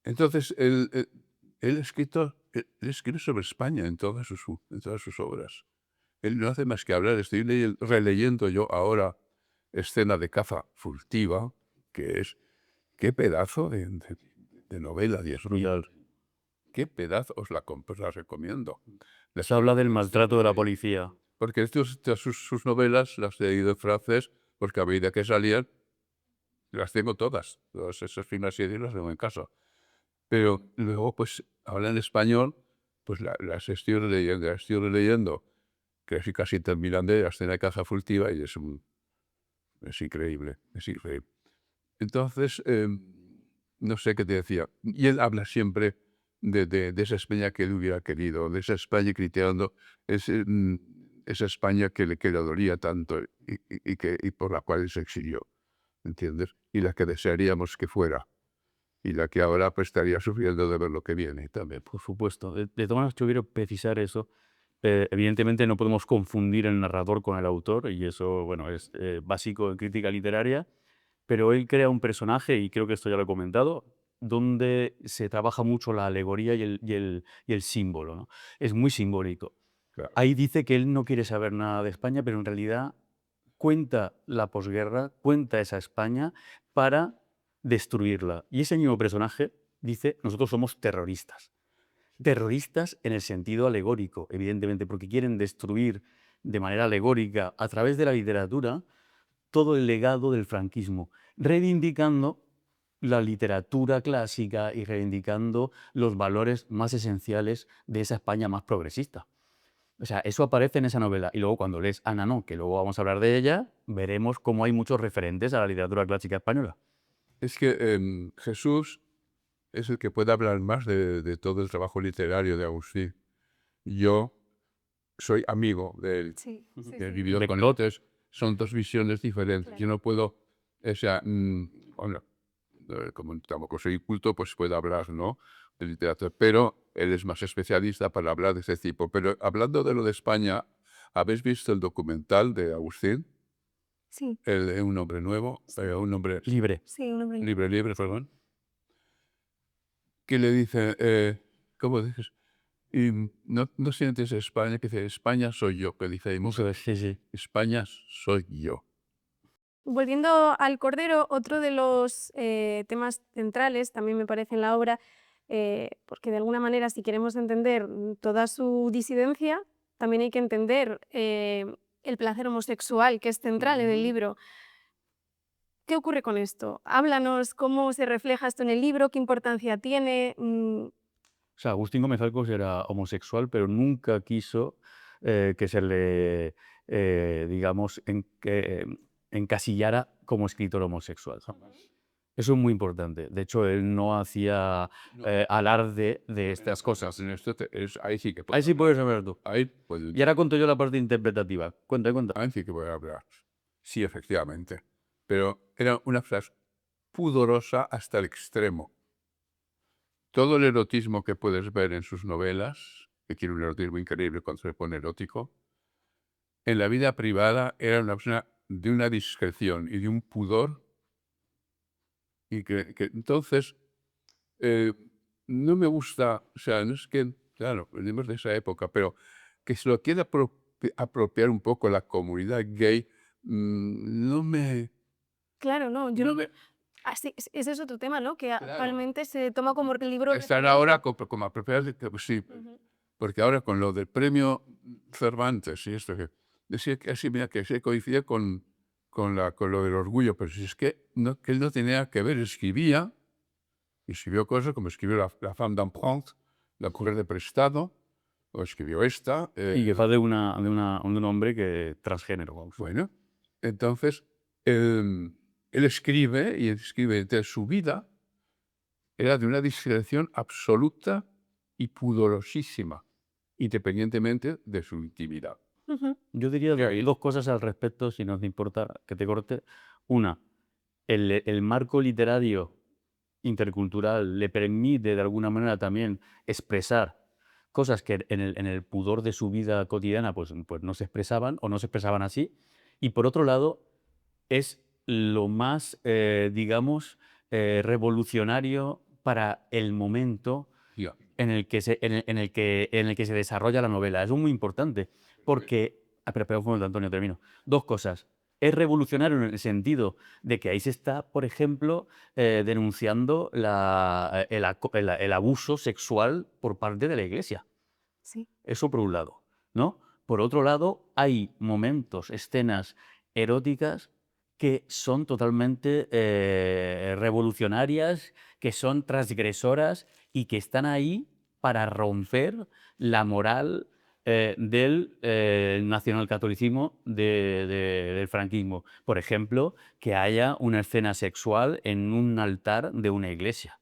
Speaker 2: entonces, él escribe sobre España en todas sus obras. Él no hace más que hablar. Estoy releyendo yo ahora Escena de caza furtiva, que es... ¡Qué pedazo de novela, Dios mío!
Speaker 3: Brutal.
Speaker 2: ¡Qué pedazo! Os la recomiendo.
Speaker 3: Se habla del maltrato de la policía.
Speaker 2: Porque sus novelas las he leído en francés, porque a medida que salían, las tengo todas esas primeras series las tengo en casa. Pero luego, pues, ahora en español, pues las estoy releyendo, casi terminando de La escena de caza furtiva, y es increíble, es increíble. Entonces, no sé qué te decía. Y él habla siempre de esa España que él hubiera querido, de esa España criticando esa España que le dolía tanto y por la cual él se exilió, ¿entiendes? Y la que desearíamos que fuera. Y la que ahora pues estaría sufriendo de ver lo que viene también.
Speaker 3: Por supuesto. De todas maneras, yo quiero precisar eso. Evidentemente no podemos confundir el narrador con el autor, y eso, bueno, es básico en crítica literaria, pero él crea un personaje, y creo que esto ya lo he comentado, donde se trabaja mucho la alegoría y el símbolo, ¿no? Es muy simbólico.
Speaker 2: Claro.
Speaker 3: Ahí dice que él no quiere saber nada de España, pero en realidad cuenta la posguerra, cuenta esa España para destruirla. Y ese mismo personaje dice, nosotros somos terroristas. Terroristas en el sentido alegórico, evidentemente, porque quieren destruir de manera alegórica, a través de la literatura, todo el legado del franquismo, reivindicando la literatura clásica y reivindicando los valores más esenciales de esa España más progresista. O sea, eso aparece en esa novela. Y luego cuando lees Ana No, que luego vamos a hablar de ella, veremos cómo hay muchos referentes a la literatura clásica española.
Speaker 2: Es que Jesús es el que puede hablar más de todo el trabajo literario de Agustín. Yo soy amigo de él.
Speaker 1: Sí, sí,
Speaker 2: He
Speaker 1: sí.
Speaker 2: vivido
Speaker 3: De
Speaker 2: con él.
Speaker 3: Clot.
Speaker 2: Entonces, son dos visiones diferentes.
Speaker 1: Claro.
Speaker 2: Yo no puedo, o sea, bueno, como tampoco soy culto, pues puedo hablar, ¿no?, de literatura, pero él es más especialista para hablar de ese tipo. Pero hablando de lo de España, ¿habéis visto el documental de Agustín?
Speaker 1: Sí,
Speaker 2: Un hombre nuevo, un hombre
Speaker 3: Libre.
Speaker 1: sí, un hombre.
Speaker 2: libre, perdón, que le dice, ¿cómo dices? Y no sientes España, que dice, España soy yo, que dice ahí,
Speaker 3: Sí, sí.
Speaker 2: España soy yo.
Speaker 1: Volviendo al Cordero, otro de los temas centrales también me parece en la obra, porque de alguna manera si queremos entender toda su disidencia, también hay que entender el placer homosexual, que es central en el libro. ¿Qué ocurre con esto? Háblanos cómo se refleja esto en el libro, qué importancia tiene.
Speaker 3: O sea, Agustín Gómez Alcos era homosexual, pero nunca quiso que se le, digamos, encasillara como escritor homosexual. Eso es muy importante. De hecho, él no hacía alarde de estas cosas.
Speaker 2: En esto ahí sí que puedo
Speaker 3: Ahí sí puedes hablar tú.
Speaker 2: Ahí, puedo,
Speaker 3: Y ahora cuento yo la parte interpretativa. Cuenta, cuenta.
Speaker 2: ahí sí que voy a hablar. Sí, efectivamente. Pero era una frase pudorosa hasta el extremo. Todo el erotismo que puedes ver en sus novelas, que tiene un erotismo increíble cuando se pone erótico, en la vida privada era una persona de una discreción y de un pudor, y que entonces no me gusta, o sea, no es que, claro, venimos de esa época, pero que se lo quiera apropiar un poco la comunidad gay, no me...
Speaker 1: Claro, no, yo
Speaker 2: No
Speaker 1: no.
Speaker 2: me
Speaker 1: Ese es otro tema, ¿no? Que
Speaker 2: Claro.
Speaker 1: actualmente se toma como el libro.
Speaker 2: Están ahora como apropiadas, pues sí,
Speaker 1: Ujú.
Speaker 2: porque ahora con lo del premio Cervantes y esto, que decía que así, mira, que se coincide con lo del orgullo, pero si es que él no tenía que ver, escribió cosas como escribió la Femme d'Emprunt, La mujer de prestado, o escribió esta.
Speaker 3: Y que va de un hombre que transgénero. Vamos.
Speaker 2: Bueno, entonces él escribe de su vida, era de una discreción absoluta y pudorosísima, independientemente de su intimidad.
Speaker 1: Ujú.
Speaker 3: Yo diría dos cosas al respecto, si no te importa que te corte. Una, el marco literario intercultural le permite de alguna manera también expresar cosas que en el pudor de su vida cotidiana pues no se expresaban o no se expresaban así. Y por otro lado, es lo más, digamos, revolucionario para el momento
Speaker 2: Ya.
Speaker 3: en el que se desarrolla la novela. Eso es muy importante, porque... Espera, un momento, Antonio, termino. Dos cosas. Es revolucionario en el sentido de que ahí se está, por ejemplo, denunciando el abuso sexual por parte de la Iglesia.
Speaker 1: Sí.
Speaker 3: Eso por un lado, ¿no? Por otro lado, hay momentos, escenas eróticas que son totalmente revolucionarias, que son transgresoras y que están ahí para romper la moral del nacionalcatolicismo del franquismo. Por ejemplo, que haya una escena sexual en un altar de una iglesia.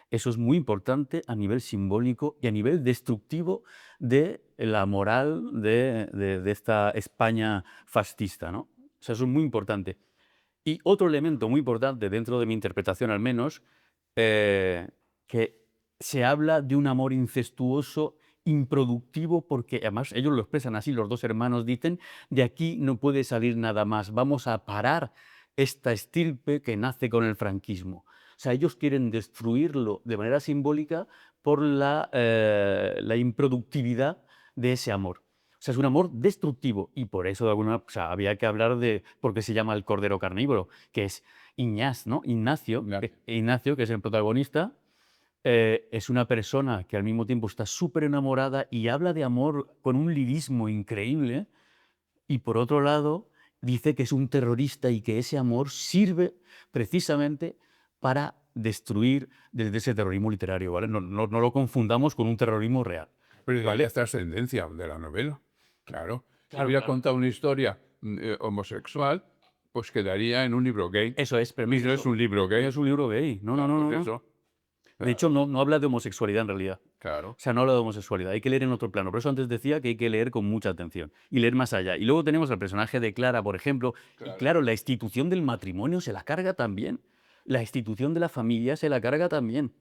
Speaker 3: Eso es muy importante a nivel simbólico y a nivel destructivo de la moral de esta España fascista, ¿no? O sea, eso es muy importante. Y otro elemento muy importante, dentro de mi interpretación al menos, que se habla de un amor incestuoso, improductivo, porque además ellos lo expresan así, los dos hermanos dicen, de aquí no puede salir nada más, vamos a parar esta estirpe que nace con el franquismo. O sea, ellos quieren destruirlo de manera simbólica por la improductividad de ese amor. O sea, es un amor destructivo y por eso de alguna, o sea, había que hablar de por qué se llama el cordero carnívoro, que es Iñaz, ¿no? Ignacio, Ignacio, que es el protagonista, es una persona que al mismo tiempo está súper enamorada y habla de amor con un lirismo increíble, y por otro lado dice que es un terrorista y que ese amor sirve precisamente para destruir desde ese terrorismo literario, ¿vale? No lo confundamos con un terrorismo real.
Speaker 2: Pero vale trascendencia de la novela. Claro. Si hubiera
Speaker 3: claro.
Speaker 2: contado una historia homosexual, pues quedaría en un libro gay.
Speaker 3: Eso es, pero
Speaker 2: No es un libro gay.
Speaker 3: es un libro gay. No, no,
Speaker 2: Pues
Speaker 3: no, no.
Speaker 2: eso.
Speaker 3: De hecho, no habla de homosexualidad en realidad.
Speaker 2: Claro.
Speaker 3: O sea, no habla de homosexualidad. Hay que leer en otro plano. Por eso antes decía que hay que leer con mucha atención y leer más allá. Y luego tenemos al personaje de Clara, por ejemplo. Y claro, la institución del matrimonio se la carga también. La institución de la familia se la carga también.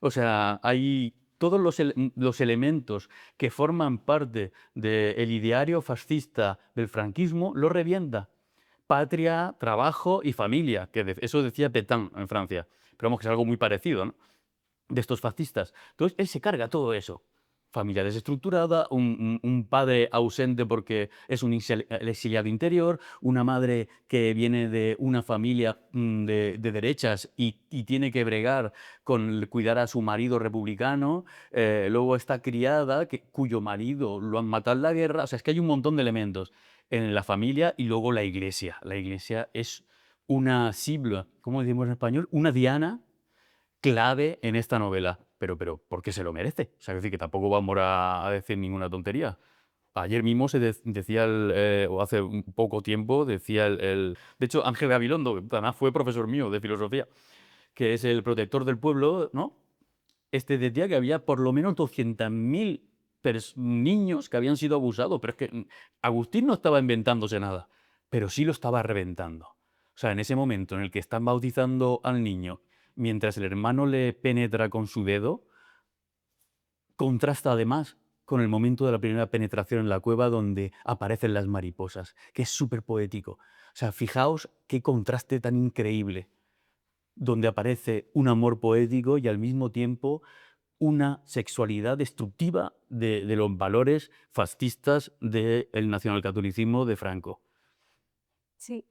Speaker 3: O sea, hay todos los elementos que forman parte del ideario fascista del franquismo, lo revienta. Patria, trabajo y familia, que eso decía Pétain en Francia. Pero vamos, que es algo muy parecido, ¿no? De estos fascistas. Entonces, él se carga todo eso. Familia desestructurada, un padre ausente porque es el exiliado interior, una madre que viene de una familia de derechas y tiene que bregar con cuidar a su marido republicano, luego esta criada cuyo marido lo han matado en la guerra. O sea, es que hay un montón de elementos en la familia y luego la iglesia. La iglesia es una cible, ¿cómo decimos en español? Una diana clave en esta novela, pero porque se lo merece. O sea, es decir, que tampoco vamos a decir ninguna tontería. Ayer mismo decía, o hace un poco tiempo, decía de hecho, Ángel Gabilondo, que además fue profesor mío de filosofía, que es el protector del pueblo, ¿no? Decía que había por lo menos 200.000 niños que habían sido abusados, pero es que Agustín no estaba inventándose nada, pero sí lo estaba reventando. O sea, en ese momento en el que están bautizando al niño, mientras el hermano le penetra con su dedo, contrasta además con el momento de la primera penetración en la cueva donde aparecen las mariposas, que es súper poético. O sea, fijaos qué contraste tan increíble, donde aparece un amor poético y al mismo tiempo una sexualidad destructiva de los valores fascistas del nacionalcatolicismo de Franco.
Speaker 1: Sí.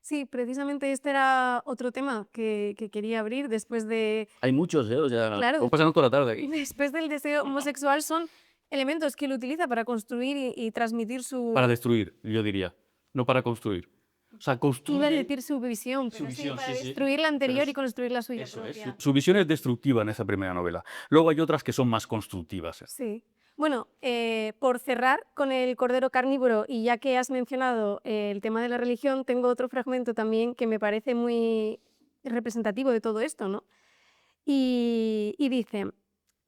Speaker 1: Sí, precisamente este era otro tema que quería abrir después de...
Speaker 3: Hay muchos, o sea,
Speaker 1: Claro,
Speaker 3: estamos pasando toda la tarde aquí.
Speaker 1: después del deseo homosexual son elementos que él utiliza para construir y transmitir su...
Speaker 3: Para destruir, yo diría, no para construir. O sea,
Speaker 1: Iba a
Speaker 3: construye...
Speaker 1: decir su visión, pero
Speaker 3: Su
Speaker 1: sí,
Speaker 3: visión,
Speaker 1: para
Speaker 3: sí, sí.
Speaker 1: destruir la anterior
Speaker 3: Pero
Speaker 1: y construir la suya
Speaker 3: Eso es.
Speaker 1: propia.
Speaker 3: Su visión es destructiva en esa primera novela. Luego hay otras que son más constructivas.
Speaker 1: Sí. Bueno, por cerrar con el cordero carnívoro, y ya que has mencionado el tema de la religión, tengo otro fragmento también que me parece muy representativo de todo esto, ¿no? Y dice,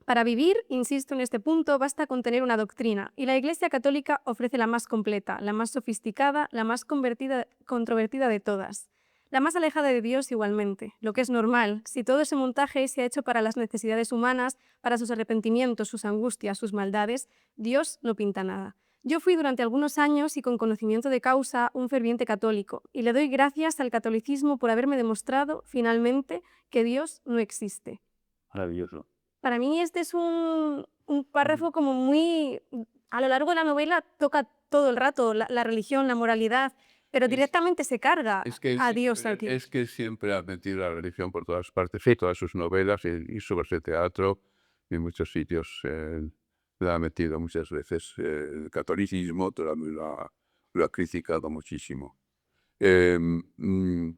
Speaker 1: para vivir, insisto en este punto, basta con tener una doctrina, y la Iglesia Católica ofrece la más completa, la más sofisticada, la más controvertida de todas. La más alejada de Dios igualmente, lo que es normal, si todo ese montaje se ha hecho para las necesidades humanas, para sus arrepentimientos, sus angustias, sus maldades, Dios no pinta nada. Yo fui durante algunos años y con conocimiento de causa un ferviente católico, y le doy gracias al catolicismo por haberme demostrado, finalmente, que Dios no existe.
Speaker 3: Maravilloso.
Speaker 1: Para mí este es un párrafo como muy... A lo largo de la novela toca todo el rato la religión, la moralidad, pero
Speaker 2: Es,
Speaker 1: directamente se carga
Speaker 2: es que
Speaker 1: a Dios
Speaker 2: siempre,
Speaker 1: aquí.
Speaker 2: es que siempre ha metido la religión por todas partes, en todas sus novelas y sobre ese teatro, en muchos sitios la ha metido muchas veces. El catolicismo también lo ha criticado muchísimo. Eh, mm,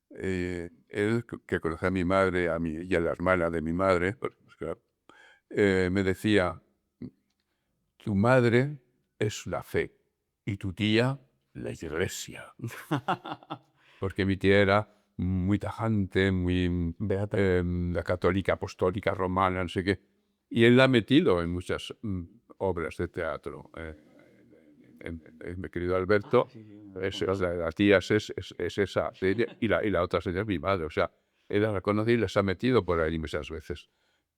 Speaker 2: él, que conoce a mi madre y a la hermana de mi madre, pues, claro, me decía, tu madre es la fe y tu tía la iglesia. Porque mi tía era muy tajante, muy
Speaker 3: Beata.
Speaker 2: la católica apostólica romana, no sé qué. Y él la ha metido en muchas obras de teatro. Mi querido Alberto,
Speaker 3: Sí, me lo has
Speaker 2: la tía es esa serie y la otra serie es mi madre. O sea, él la conoce y les ha metido por ahí muchas veces.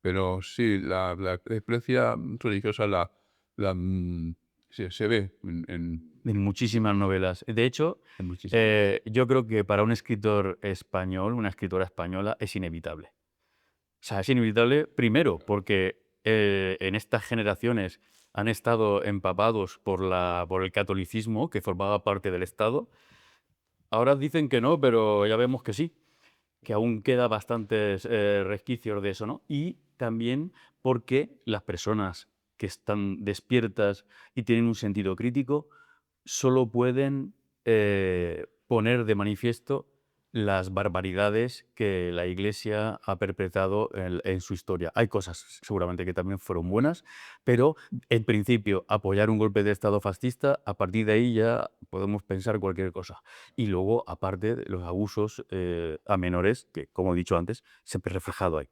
Speaker 2: Pero sí, la influencia religiosa se ve
Speaker 3: En muchísimas novelas. De hecho,
Speaker 2: en muchísimas.
Speaker 3: yo creo que para un escritor español, una escritora española, es inevitable. O sea, es inevitable, primero, porque en estas generaciones han estado empapados por el catolicismo, que formaba parte del Estado. Ahora dicen que no, pero ya vemos que sí, que aún queda bastantes resquicios de eso, ¿no? Y también porque las personas que están despiertas y tienen un sentido crítico solo pueden poner de manifiesto las barbaridades que la Iglesia ha perpetrado en su historia. Hay cosas seguramente que también fueron buenas, pero en principio apoyar un golpe de Estado fascista, a partir de ahí ya podemos pensar cualquier cosa. Y luego, aparte, de los abusos a menores, que como he dicho antes, siempre reflejado ahí.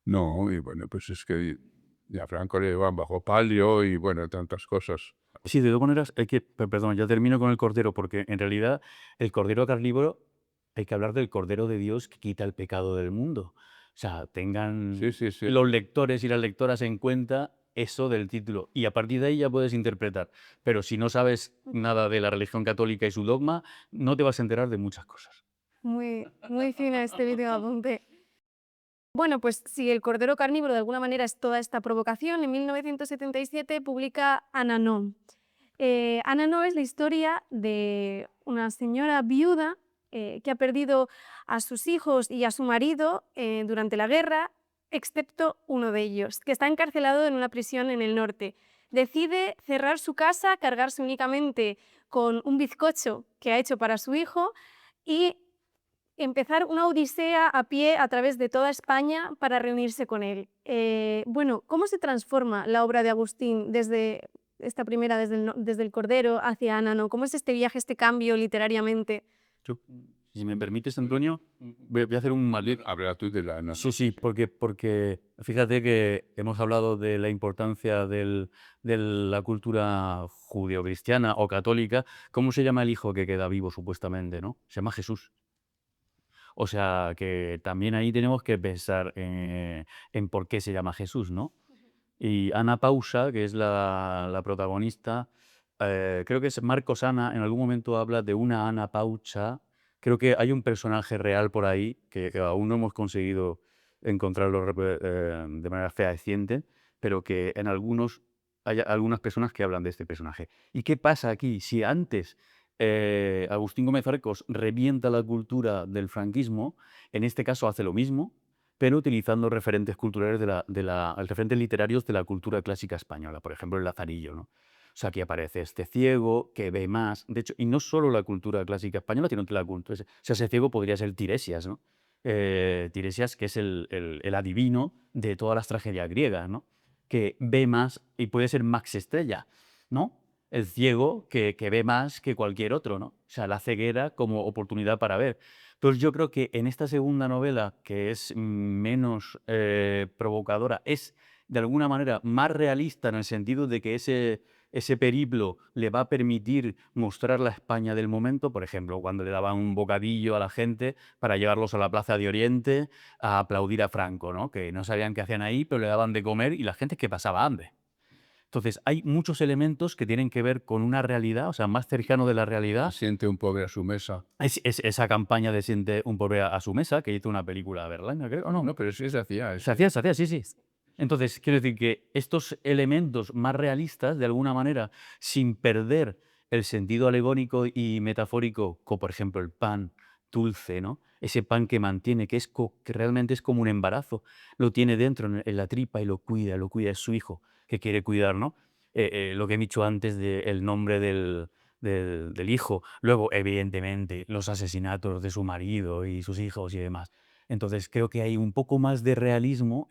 Speaker 2: No, y bueno, pues es que a Franco le llevan bajo palio y bueno, tantas cosas.
Speaker 3: Sí, de todas maneras, hay que, perdón, ya termino con el cordero, porque en realidad el cordero carnívoro, hay que hablar del cordero de Dios que quita el pecado del mundo. O sea, tengan
Speaker 2: Sí, sí, sí.
Speaker 3: los lectores y las lectoras en cuenta eso del título. Y a partir de ahí ya puedes interpretar. Pero si no sabes nada de la religión católica y su dogma, no te vas a enterar de muchas cosas.
Speaker 1: Muy fina este vídeo apunte. Bueno, pues si el cordero carnívoro de alguna manera es toda esta provocación, en 1977 publica Ananó. Ananó es la historia de una señora viuda que ha perdido a sus hijos y a su marido durante la guerra, excepto uno de ellos, que está encarcelado en una prisión en el norte. Decide cerrar su casa, cargarse únicamente con un bizcocho que ha hecho para su hijo y empezar una odisea a pie a través de toda España para reunirse con él. Bueno, ¿cómo se transforma la obra de Agustín desde esta primera, desde el Cordero hacia Ánano? ¿Cómo es este viaje, este cambio literariamente?
Speaker 3: Yo, si me permites, Antonio, voy a hacer un matiz.
Speaker 2: Habla tú de la...
Speaker 3: Sí, sí, porque fíjate que hemos hablado de la importancia de la cultura judeocristiana o católica. ¿Cómo se llama el hijo que queda vivo supuestamente, no? Se llama Jesús. O sea, que también ahí tenemos que pensar en por qué se llama Jesús, ¿no? Y Ana Pausa, que es la protagonista, creo que es Marcos Ana, en algún momento habla de una Ana Paucha. Creo que hay un personaje real por ahí que aún no hemos conseguido encontrarlo de manera fehaciente, pero que en hay algunas personas que hablan de este personaje. ¿Y qué pasa aquí? Si antes Agustín Gómez Arcos revienta la cultura del franquismo, en este caso hace lo mismo, pero utilizando referentes culturales referentes literarios de la cultura clásica española, por ejemplo, el Lazarillo, ¿no? O sea, aquí aparece este ciego que ve más, de hecho, y no solo la cultura clásica española, sino que la cultura, o sea, ese ciego podría ser Tiresias, ¿no? Tiresias, que es el adivino de todas las tragedias griegas, ¿no? Que ve más y puede ser Max Estrella, ¿no? El ciego que ve más que cualquier otro, ¿no? O sea, la ceguera como oportunidad para ver. Entonces yo creo que en esta segunda novela, que es menos provocadora, es de alguna manera más realista en el sentido de que ese periplo le va a permitir mostrar la España del momento, por ejemplo, cuando le daban un bocadillo a la gente para llevarlos a la Plaza de Oriente a aplaudir a Franco, ¿no? Que no sabían qué hacían ahí, pero le daban de comer y la gente es que pasaba hambre. Entonces, hay muchos elementos que tienen que ver con una realidad, o sea, más cercano de la realidad.
Speaker 2: Siente un pobre a su mesa.
Speaker 3: Es esa campaña de Siente un pobre a su mesa, que hizo una película Berlanga, creo, ¿o no?
Speaker 2: No, pero sí se hacía.
Speaker 3: Se hacía, sí, sí. Entonces, quiero decir que estos elementos más realistas, de alguna manera, sin perder el sentido alegórico y metafórico, como por ejemplo el pan dulce, ¿no? Ese pan que mantiene, que realmente es como un embarazo, lo tiene dentro en la tripa y lo cuida, es su hijo que quiere cuidar, ¿no? Lo que he dicho antes del nombre del hijo, luego, evidentemente, los asesinatos de su marido y sus hijos y demás. Entonces creo que hay un poco más de realismo,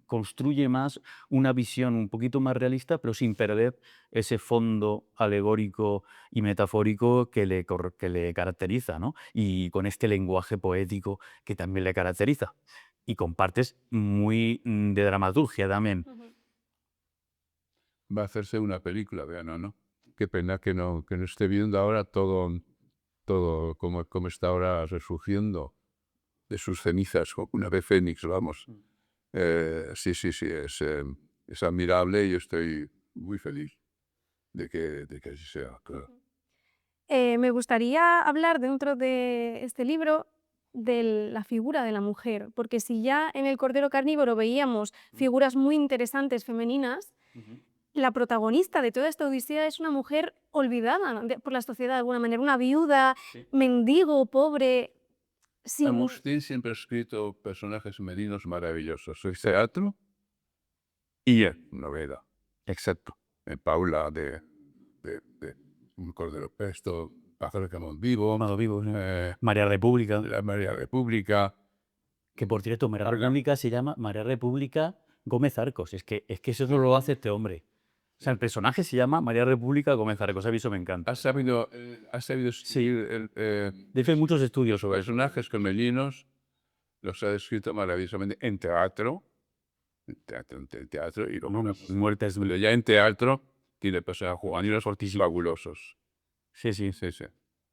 Speaker 3: construye más una visión un poquito más realista, pero sin perder ese fondo alegórico y metafórico que le caracteriza, ¿no? Y con este lenguaje poético que también le caracteriza. Y con partes muy de dramaturgia también.
Speaker 2: Va a hacerse una película de Ana, ¿no? Qué pena que no esté viendo ahora todo como está ahora resurgiendo de sus cenizas, como una vez Fénix, vamos. Sí, es admirable y estoy muy feliz de que así sea, claro.
Speaker 1: Me gustaría hablar dentro de este libro de la figura de la mujer, porque si ya en El Cordero Carnívoro veíamos figuras muy interesantes femeninas, la protagonista de toda esta odisea es una mujer olvidada por la sociedad de alguna manera, una viuda,
Speaker 3: Sí.
Speaker 1: mendigo, pobre, sin...
Speaker 2: Agustín siempre ha escrito personajes femeninos maravillosos. Soy teatro y novela.
Speaker 3: Exacto.
Speaker 2: Paula de Un Cordero Pesto, Pájaro de Camón Vivo,
Speaker 3: Amado Vivo, sí.
Speaker 2: eh,
Speaker 3: María República,
Speaker 2: La María República.
Speaker 3: que por cierto, María República se llama María República Gómez Arcos. Es que eso no lo hace este hombre. O sea, el personaje se llama María República Gómez Arcos. A mí eso me encanta.
Speaker 2: Has sabido escribir
Speaker 3: De hecho, hay muchos estudios sobre
Speaker 2: los
Speaker 3: eso.
Speaker 2: personajes femeninos, los ha descrito maravillosamente en teatro, y luego
Speaker 3: Muertes.
Speaker 2: pero ya en teatro tiene personajes juveniles fabulosos.
Speaker 3: Sí, sí.
Speaker 2: Sí, sí.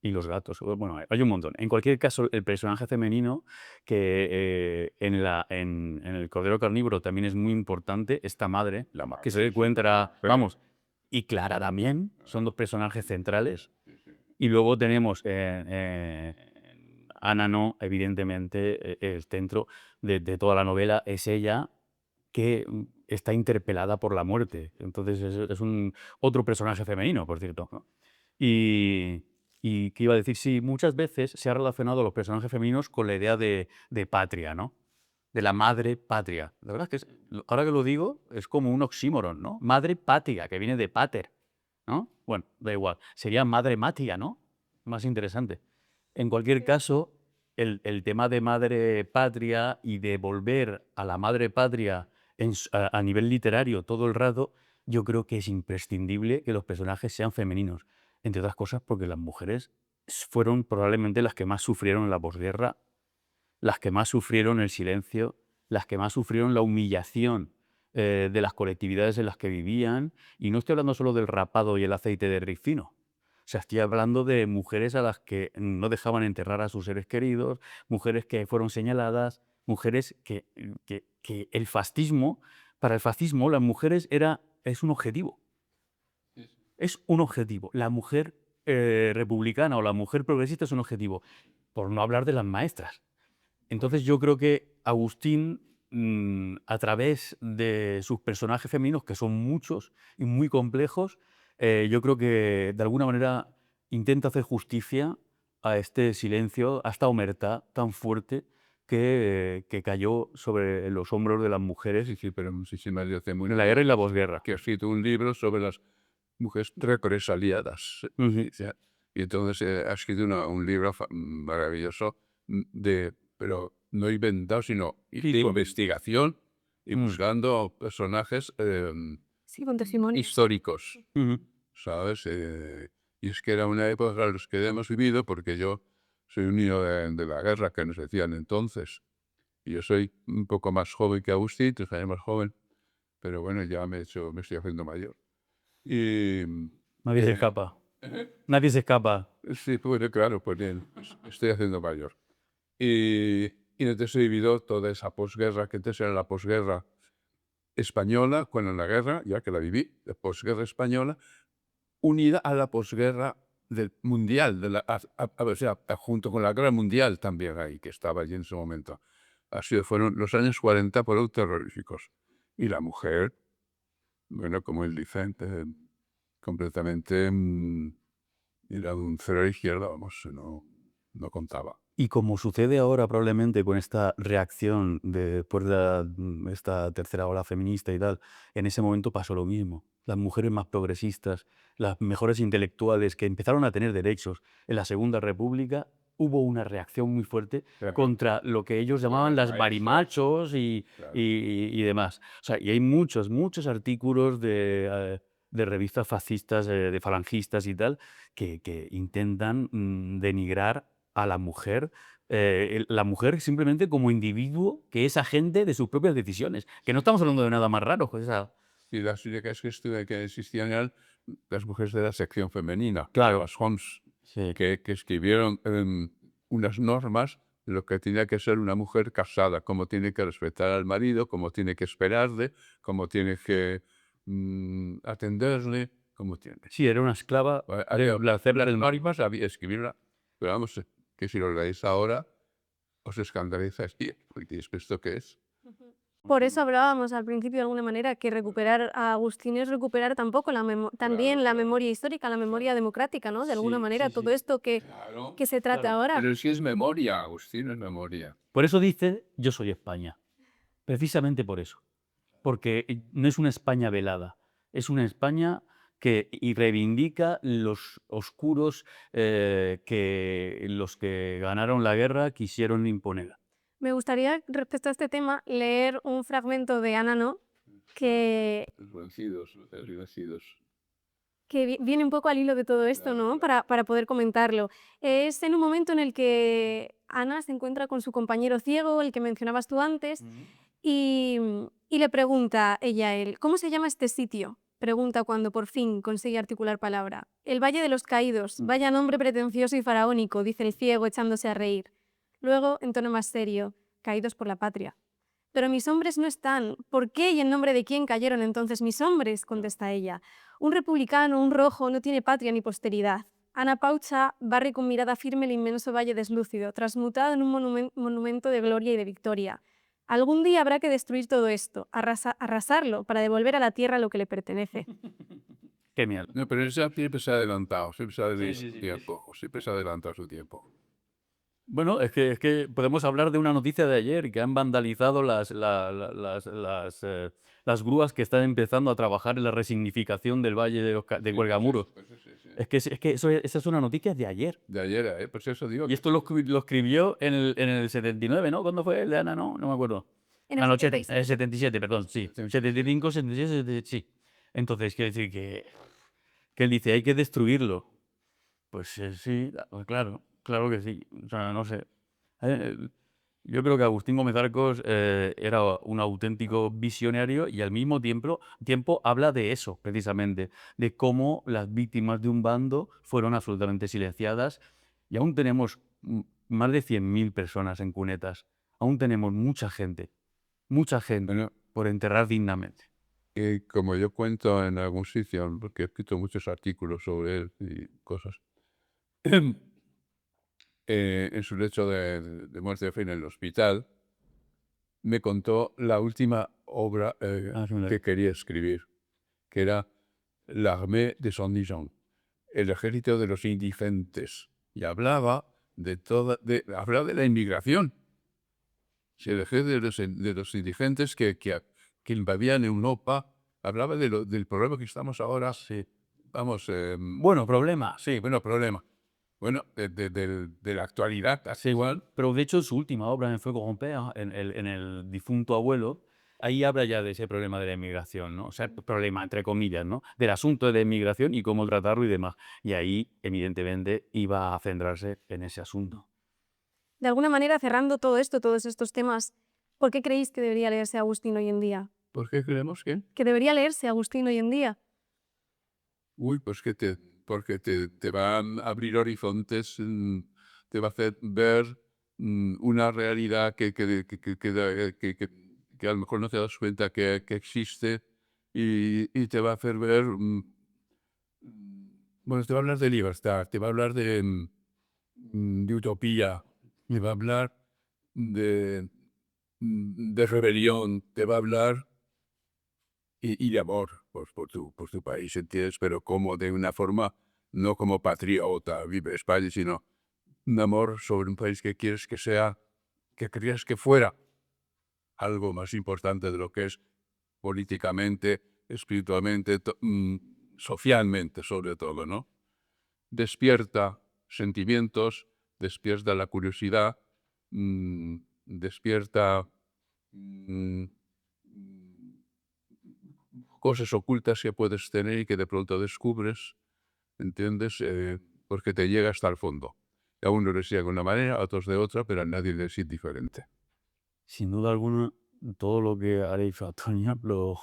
Speaker 3: Y los gatos. Bueno, hay un montón. En cualquier caso, el personaje femenino que en El Cordero Carnívoro también es muy importante, esta madre,
Speaker 2: La madre,
Speaker 3: que se encuentra, vamos, y Clara también, son dos personajes centrales. Y luego tenemos Ana, no, evidentemente, el centro de toda la novela es ella que está interpelada por la muerte. Entonces es otro personaje femenino, por cierto, ¿no? Y que iba a decir, sí, muchas veces se ha relacionado a los personajes femeninos con la idea de patria, ¿no? De la madre patria. La verdad es que ahora que lo digo, es como un oxímoron, ¿no? Madre patria, que viene de pater, ¿no? Bueno, da igual. Sería madre matia, ¿no? Más interesante. En cualquier caso, el tema de madre patria y de volver a la madre patria a nivel literario todo el rato, yo creo que es imprescindible que los personajes sean femeninos. Entre otras cosas porque las mujeres fueron probablemente las que más sufrieron en la posguerra, las que más sufrieron el silencio, las que más sufrieron la humillación de las colectividades en las que vivían. Y no estoy hablando solo del rapado y el aceite de ricino. O sea, estoy hablando de mujeres a las que no dejaban enterrar a sus seres queridos, mujeres que fueron señaladas, mujeres que el fascismo, para el fascismo, las mujeres es un objetivo. Es un objetivo. La mujer republicana o la mujer progresista es un objetivo, por no hablar de las maestras. Entonces yo creo que Agustín, a través de sus personajes femeninos, que son muchos y muy complejos, yo creo que de alguna manera intenta hacer justicia a este silencio, a esta omertá tan fuerte que cayó sobre los hombros de las mujeres
Speaker 2: Sí, pero muchísimas veces muy
Speaker 3: en la guerra y la posguerra.
Speaker 2: que ha escrito un libro sobre las mujeres represaliadas.
Speaker 3: Ujú.
Speaker 2: Y entonces ha escrito un libro maravilloso, pero no inventado, sino de investigación y buscando personajes
Speaker 1: Sí, con testimonio.
Speaker 2: históricos,
Speaker 3: Ujú.
Speaker 2: ¿sabes? Y es que era una época en la que hemos vivido, porque yo soy un niño de la guerra, que nos decían entonces. Y yo soy un poco más joven que Agustín, 3 años más joven, pero bueno, ya me estoy haciendo mayor. Y
Speaker 3: Nadie se escapa. Nadie se escapa.
Speaker 2: sí, bueno, claro, pues bien, estoy haciendo mayor. Y entonces he vivido toda esa posguerra, que antes era la posguerra, española, cuando en la guerra, ya que la viví, la posguerra española, unida a la posguerra del mundial, o sea, junto con la guerra mundial también ahí, que estaba allí en ese momento. Fueron los años 40 fueron terroríficos. Y la mujer, bueno, como él dice, completamente era un cero a la izquierda, vamos, no contaba.
Speaker 3: Y como sucede ahora probablemente con esta reacción después de esta tercera ola feminista y tal, en ese momento pasó lo mismo. Las mujeres más progresistas, las mejores intelectuales que empezaron a tener derechos en la Segunda República, hubo una reacción muy fuerte
Speaker 2: Claro.
Speaker 3: contra lo que ellos llamaban
Speaker 2: Bueno,
Speaker 3: las
Speaker 2: eso,
Speaker 3: marimachos
Speaker 2: claro.
Speaker 3: y demás. O sea, y hay muchos, muchos artículos de revistas fascistas, de falangistas y tal, que intentan denigrar a la mujer simplemente como individuo que es agente de sus propias decisiones, que no estamos hablando de nada más raro. Pues,
Speaker 2: Y las únicas que existían eran las mujeres de la sección femenina,
Speaker 3: Claro.
Speaker 2: las Homs,
Speaker 3: Sí.
Speaker 2: que escribieron unas normas de lo que tenía que ser una mujer casada, cómo tiene que respetar al marido, cómo tiene que esperarle, cómo tiene que atenderle, cómo tiene.
Speaker 3: Sí, era una esclava
Speaker 2: Había
Speaker 3: del placer
Speaker 2: las
Speaker 3: del
Speaker 2: normas, había escribirla, pero vamos, que si lo leéis ahora, os escandalizáis. ¿Y esto qué es?
Speaker 1: Por eso hablábamos al principio de alguna manera que recuperar a Agustín es recuperar tampoco también la
Speaker 2: Claro.
Speaker 1: memoria histórica, la memoria democrática, ¿no? De alguna
Speaker 3: Sí,
Speaker 1: manera,
Speaker 3: sí,
Speaker 1: todo
Speaker 3: sí.
Speaker 1: esto
Speaker 2: Claro.
Speaker 1: que se trata
Speaker 3: Claro.
Speaker 1: ahora.
Speaker 2: Pero sí es memoria, Agustín, es memoria.
Speaker 3: Por eso dice, yo soy España. Precisamente por eso. Porque no es una España velada, es una España que reivindica los oscuros que los que ganaron la guerra quisieron imponer.
Speaker 1: Me gustaría, respecto a este tema, leer un fragmento de Anano que,
Speaker 2: Los vencidos, los vencidos.
Speaker 1: que viene un poco al hilo de todo esto,
Speaker 2: Claro,
Speaker 1: ¿no?
Speaker 2: claro.
Speaker 1: Para poder comentarlo. Es en un momento en el que Ana se encuentra con su compañero ciego, el que mencionabas tú antes, y le pregunta ella a él, ¿cómo se llama este sitio? Pregunta cuando por fin consigue articular palabra. El Valle de los Caídos, vaya nombre pretencioso y faraónico, dice el ciego echándose a reír. Luego, en tono más serio, caídos por la patria. Pero mis hombres no están. ¿Por qué y en nombre de quién cayeron entonces mis hombres? Contesta ella. Un republicano, un rojo, no tiene patria ni posteridad. Ana Paucha barre con mirada firme el inmenso valle deslúcido, transmutado en un monumento de gloria y de victoria. Algún día habrá que destruir todo esto, arrasarlo, para devolver a la tierra lo que le pertenece.
Speaker 3: Genial.
Speaker 2: No, pero él siempre se ha adelantado, siempre se ha adelantado
Speaker 3: Sí, sí,
Speaker 2: su
Speaker 3: sí.
Speaker 2: tiempo, siempre se ha adelantado su tiempo.
Speaker 3: Bueno, es que podemos hablar de una noticia de ayer, que han vandalizado las grúas que están empezando a trabajar en la resignificación del Valle de Cuelgamuros.
Speaker 2: Pues sí.
Speaker 3: Es que esa es una noticia de ayer.
Speaker 2: De ayer, pues eso digo.
Speaker 3: Y esto lo escribió en el 79, ¿no? ¿Cuándo fue el de Ana? No me acuerdo.
Speaker 1: En el
Speaker 3: Ah, no,
Speaker 1: 76.
Speaker 3: el 77, perdón, sí. 75, 76, 77, sí. Entonces, quiere decir que él dice, hay que destruirlo. Pues sí, claro que sí. O sea, no sé. Eh, yo creo que Agustín Gómez Arcos era un auténtico visionario y al mismo tiempo habla de eso, precisamente, de cómo las víctimas de un bando fueron absolutamente silenciadas y aún tenemos más de 100.000 personas en cunetas. Aún tenemos mucha gente
Speaker 2: Bueno,
Speaker 3: por enterrar dignamente.
Speaker 2: y como yo cuento en algún sitio, porque he escrito muchos artículos sobre él y cosas, en su lecho de muerte en el hospital, me contó la última obra
Speaker 3: Ah, sí, me la-
Speaker 2: que quería escribir, que era L'Armée de Saint-Dijon, el ejército de los indigentes, y hablaba hablaba de la inmigración. Se dejó de los indigentes que invadían Europa, hablaba del problema que estamos ahora,
Speaker 3: Sí.
Speaker 2: vamos,
Speaker 3: Bueno, problema, sí.
Speaker 2: bueno, problema, bueno, de la actualidad
Speaker 3: Sí,
Speaker 2: actual.
Speaker 3: pero de hecho en su última obra, en Fuego Rompea, en el difunto abuelo, ahí habla ya de ese problema de la inmigración, ¿no? O sea, problema entre comillas, ¿no? Del asunto de la inmigración y cómo tratarlo y demás. Y ahí, evidentemente, iba a centrarse en ese asunto.
Speaker 1: De alguna manera, cerrando todo esto, todos estos temas, ¿por qué creéis que debería leerse Agustín hoy en día?
Speaker 2: ¿Por qué creemos que?
Speaker 1: Que debería leerse Agustín hoy en día.
Speaker 2: Uy, pues porque te va a abrir horizontes, te va a hacer ver una realidad que que a lo mejor no te das cuenta que existe y te va a hacer ver, bueno, te va a hablar de libertad, te va a hablar de utopía, te va a hablar de rebelión, te va a hablar y de amor por tu país, ¿entiendes? Pero como de una forma, no como patriota, vive España, sino un amor sobre un país que quieres que sea, que querías que fuera algo más importante de lo que es políticamente, espiritualmente, socialmente sobre todo, ¿no? Despierta sentimientos, despierta la curiosidad, despierta mm, cosas ocultas que puedes tener y que de pronto descubres, ¿entiendes? Porque te llega hasta el fondo. A uno les llega de una manera, a otros de otra, pero a nadie les es diferente.
Speaker 3: Sin duda alguna, todo lo que ha dicho Antonio lo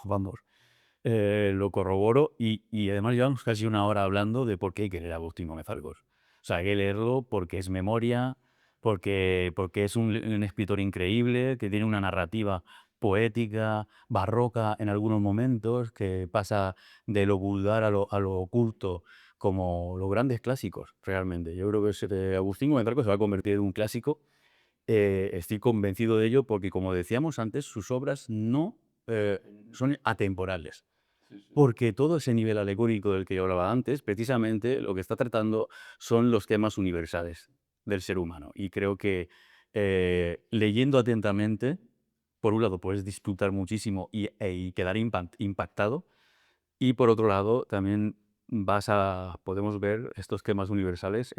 Speaker 3: corroboro y además llevamos casi una hora hablando de por qué hay que leer a Agustín Gómez Arcos. O sea, hay que leerlo porque es memoria, porque es un escritor increíble, que tiene una narrativa poética, barroca en algunos momentos, que pasa de lo vulgar a lo oculto, como los grandes clásicos, realmente. Yo creo que Agustín Gómez Arcos se va a convertir en un clásico. Estoy convencido de ello porque, como decíamos antes, sus obras no son atemporales. Porque todo ese nivel alegórico del que yo hablaba antes, precisamente lo que está tratando son los temas universales del ser humano. Y creo que leyendo atentamente, por un lado puedes disfrutar muchísimo y quedar impactado, y por otro lado también podemos ver estos temas universales,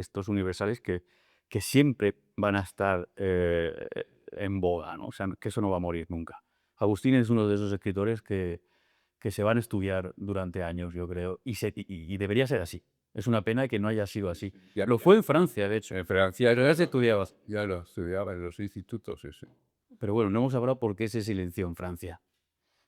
Speaker 3: que siempre van a estar en boga, ¿no? O sea, que eso no va a morir nunca. Agustín es uno de esos escritores que se van a estudiar durante años, yo creo, y debería ser así. Es una pena que no haya sido así. Lo fue en Francia, de hecho.
Speaker 2: En Francia
Speaker 3: Ya se estudiaba.
Speaker 2: ya lo estudiaba en los institutos, sí.
Speaker 3: Pero bueno, no hemos hablado por qué se silenció en Francia.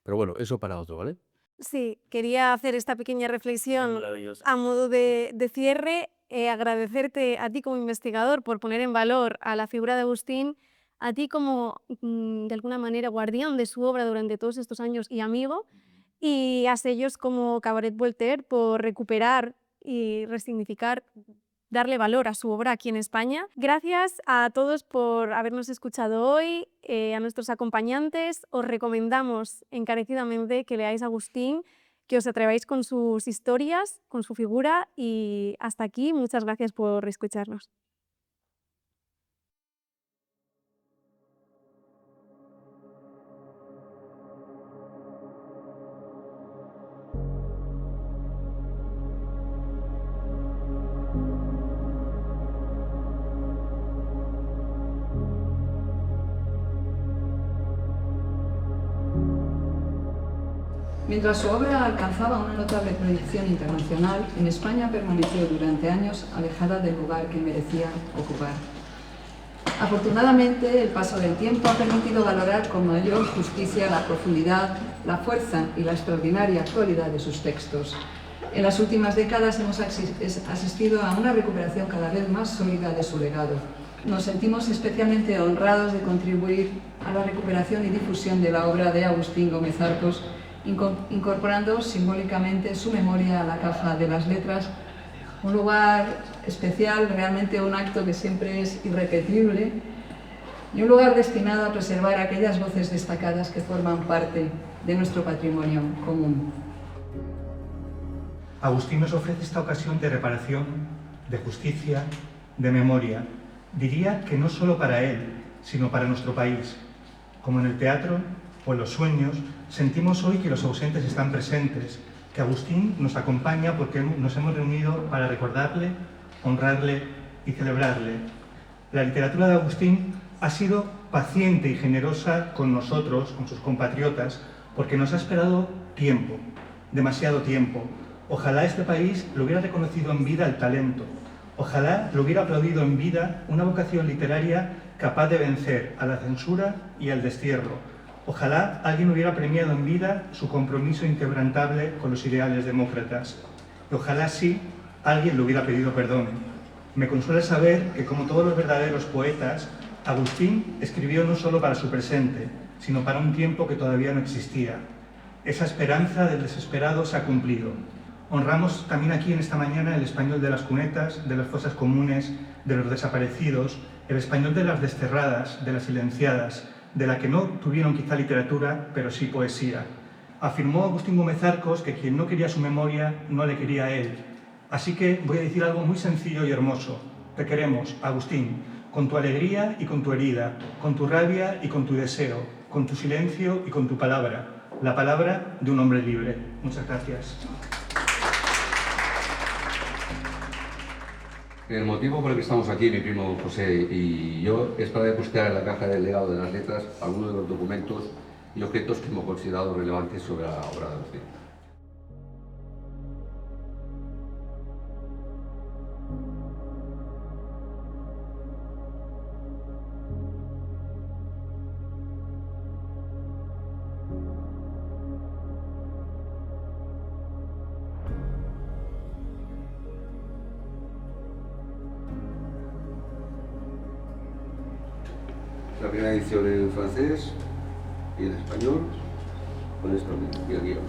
Speaker 3: Pero bueno, eso para otro, ¿vale?
Speaker 1: Sí, quería hacer esta pequeña reflexión
Speaker 3: Maravilloso.
Speaker 1: a modo de cierre, agradecerte a ti como investigador por poner en valor a la figura de Agustín, a ti como, de alguna manera, guardián de su obra durante todos estos años y amigo, y a sellos como Cabaret Voltaire por recuperar y resignificar, darle valor a su obra aquí en España. Gracias a todos por habernos escuchado hoy, a nuestros acompañantes. Os recomendamos encarecidamente que leáis Agustín, que os atreváis con sus historias, con su figura, y hasta aquí. Muchas gracias por escucharnos.
Speaker 4: Mientras su obra alcanzaba una notable proyección internacional, en España permaneció durante años alejada del lugar que merecía ocupar. Afortunadamente, el paso del tiempo ha permitido valorar con mayor justicia la profundidad, la fuerza y la extraordinaria actualidad de sus textos. En las últimas décadas hemos asistido a una recuperación cada vez más sólida de su legado. Nos sentimos especialmente honrados de contribuir a la recuperación y difusión de la obra de Agustín Gómez Arcos, incorporando simbólicamente su memoria a la caja de las letras, un lugar especial, realmente un acto que siempre es irrepetible, y un lugar destinado a preservar aquellas voces destacadas que forman parte de nuestro patrimonio común.
Speaker 5: Agustín nos ofrece esta ocasión de reparación, de justicia, de memoria. Diría que no solo para él, sino para nuestro país. Como en el teatro o en los sueños, sentimos hoy que los ausentes están presentes, que Agustín nos acompaña porque nos hemos reunido para recordarle, honrarle y celebrarle. La literatura de Agustín ha sido paciente y generosa con nosotros, con sus compatriotas, porque nos ha esperado tiempo, demasiado tiempo. Ojalá este país lo hubiera reconocido en vida el talento. Ojalá lo hubiera aplaudido en vida una vocación literaria capaz de vencer a la censura y al destierro. Ojalá alguien hubiera premiado en vida su compromiso inquebrantable con los ideales demócratas. Y ojalá sí alguien le hubiera pedido perdón. Me consuela saber que, como todos los verdaderos poetas, Agustín escribió no solo para su presente, sino para un tiempo que todavía no existía. Esa esperanza del desesperado se ha cumplido. Honramos también aquí en esta mañana el español de las cunetas, de las fosas comunes, de los desaparecidos, el español de las desterradas, de las silenciadas, de la que no tuvieron quizá literatura, pero sí poesía. Afirmó Agustín Gómez Arcos que quien no quería su memoria no le quería a él. Así que voy a decir algo muy sencillo y hermoso. Te queremos, Agustín, con tu alegría y con tu herida, con tu rabia y con tu deseo, con tu silencio y con tu palabra, la palabra de un hombre libre. Muchas gracias.
Speaker 6: El motivo por el que estamos aquí, mi primo José y yo, es para depositar en la caja del legado de las letras algunos de los documentos y objetos que hemos considerado relevantes sobre la obra de Agustín. La primera edición en francés y en español, con esto y el guión.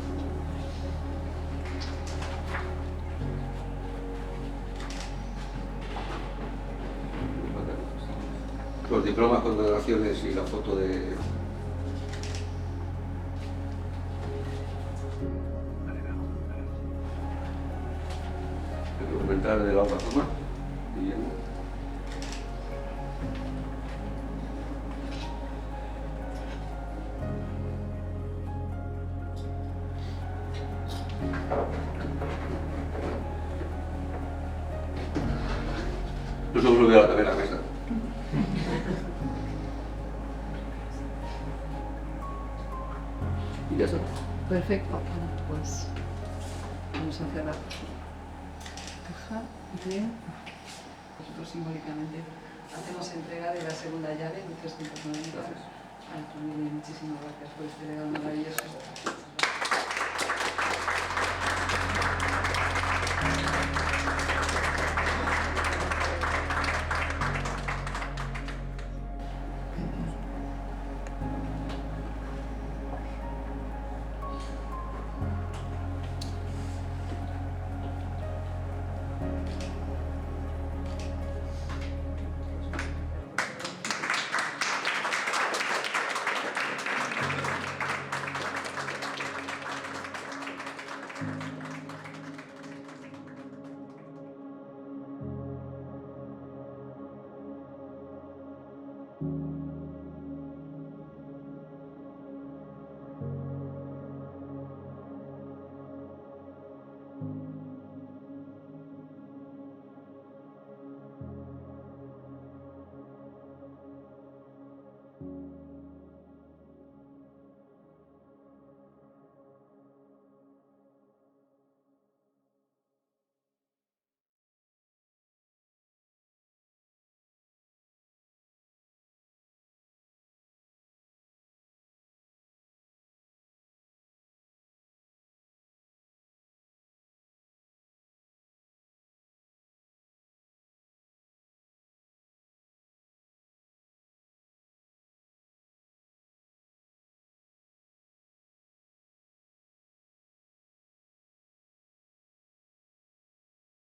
Speaker 6: Los diplomas, condecoraciones y la foto de... el documental de la obra Tomás. Nos hemos olvidado también la mesa. Y ya está.
Speaker 4: Perfecto. Bueno, pues vamos a cerrar la caja de... Nosotros simbólicamente hacemos entrega de la segunda llave, 1390.
Speaker 6: Gracias.
Speaker 4: A tu familia, muchísimas gracias por este legado maravilloso.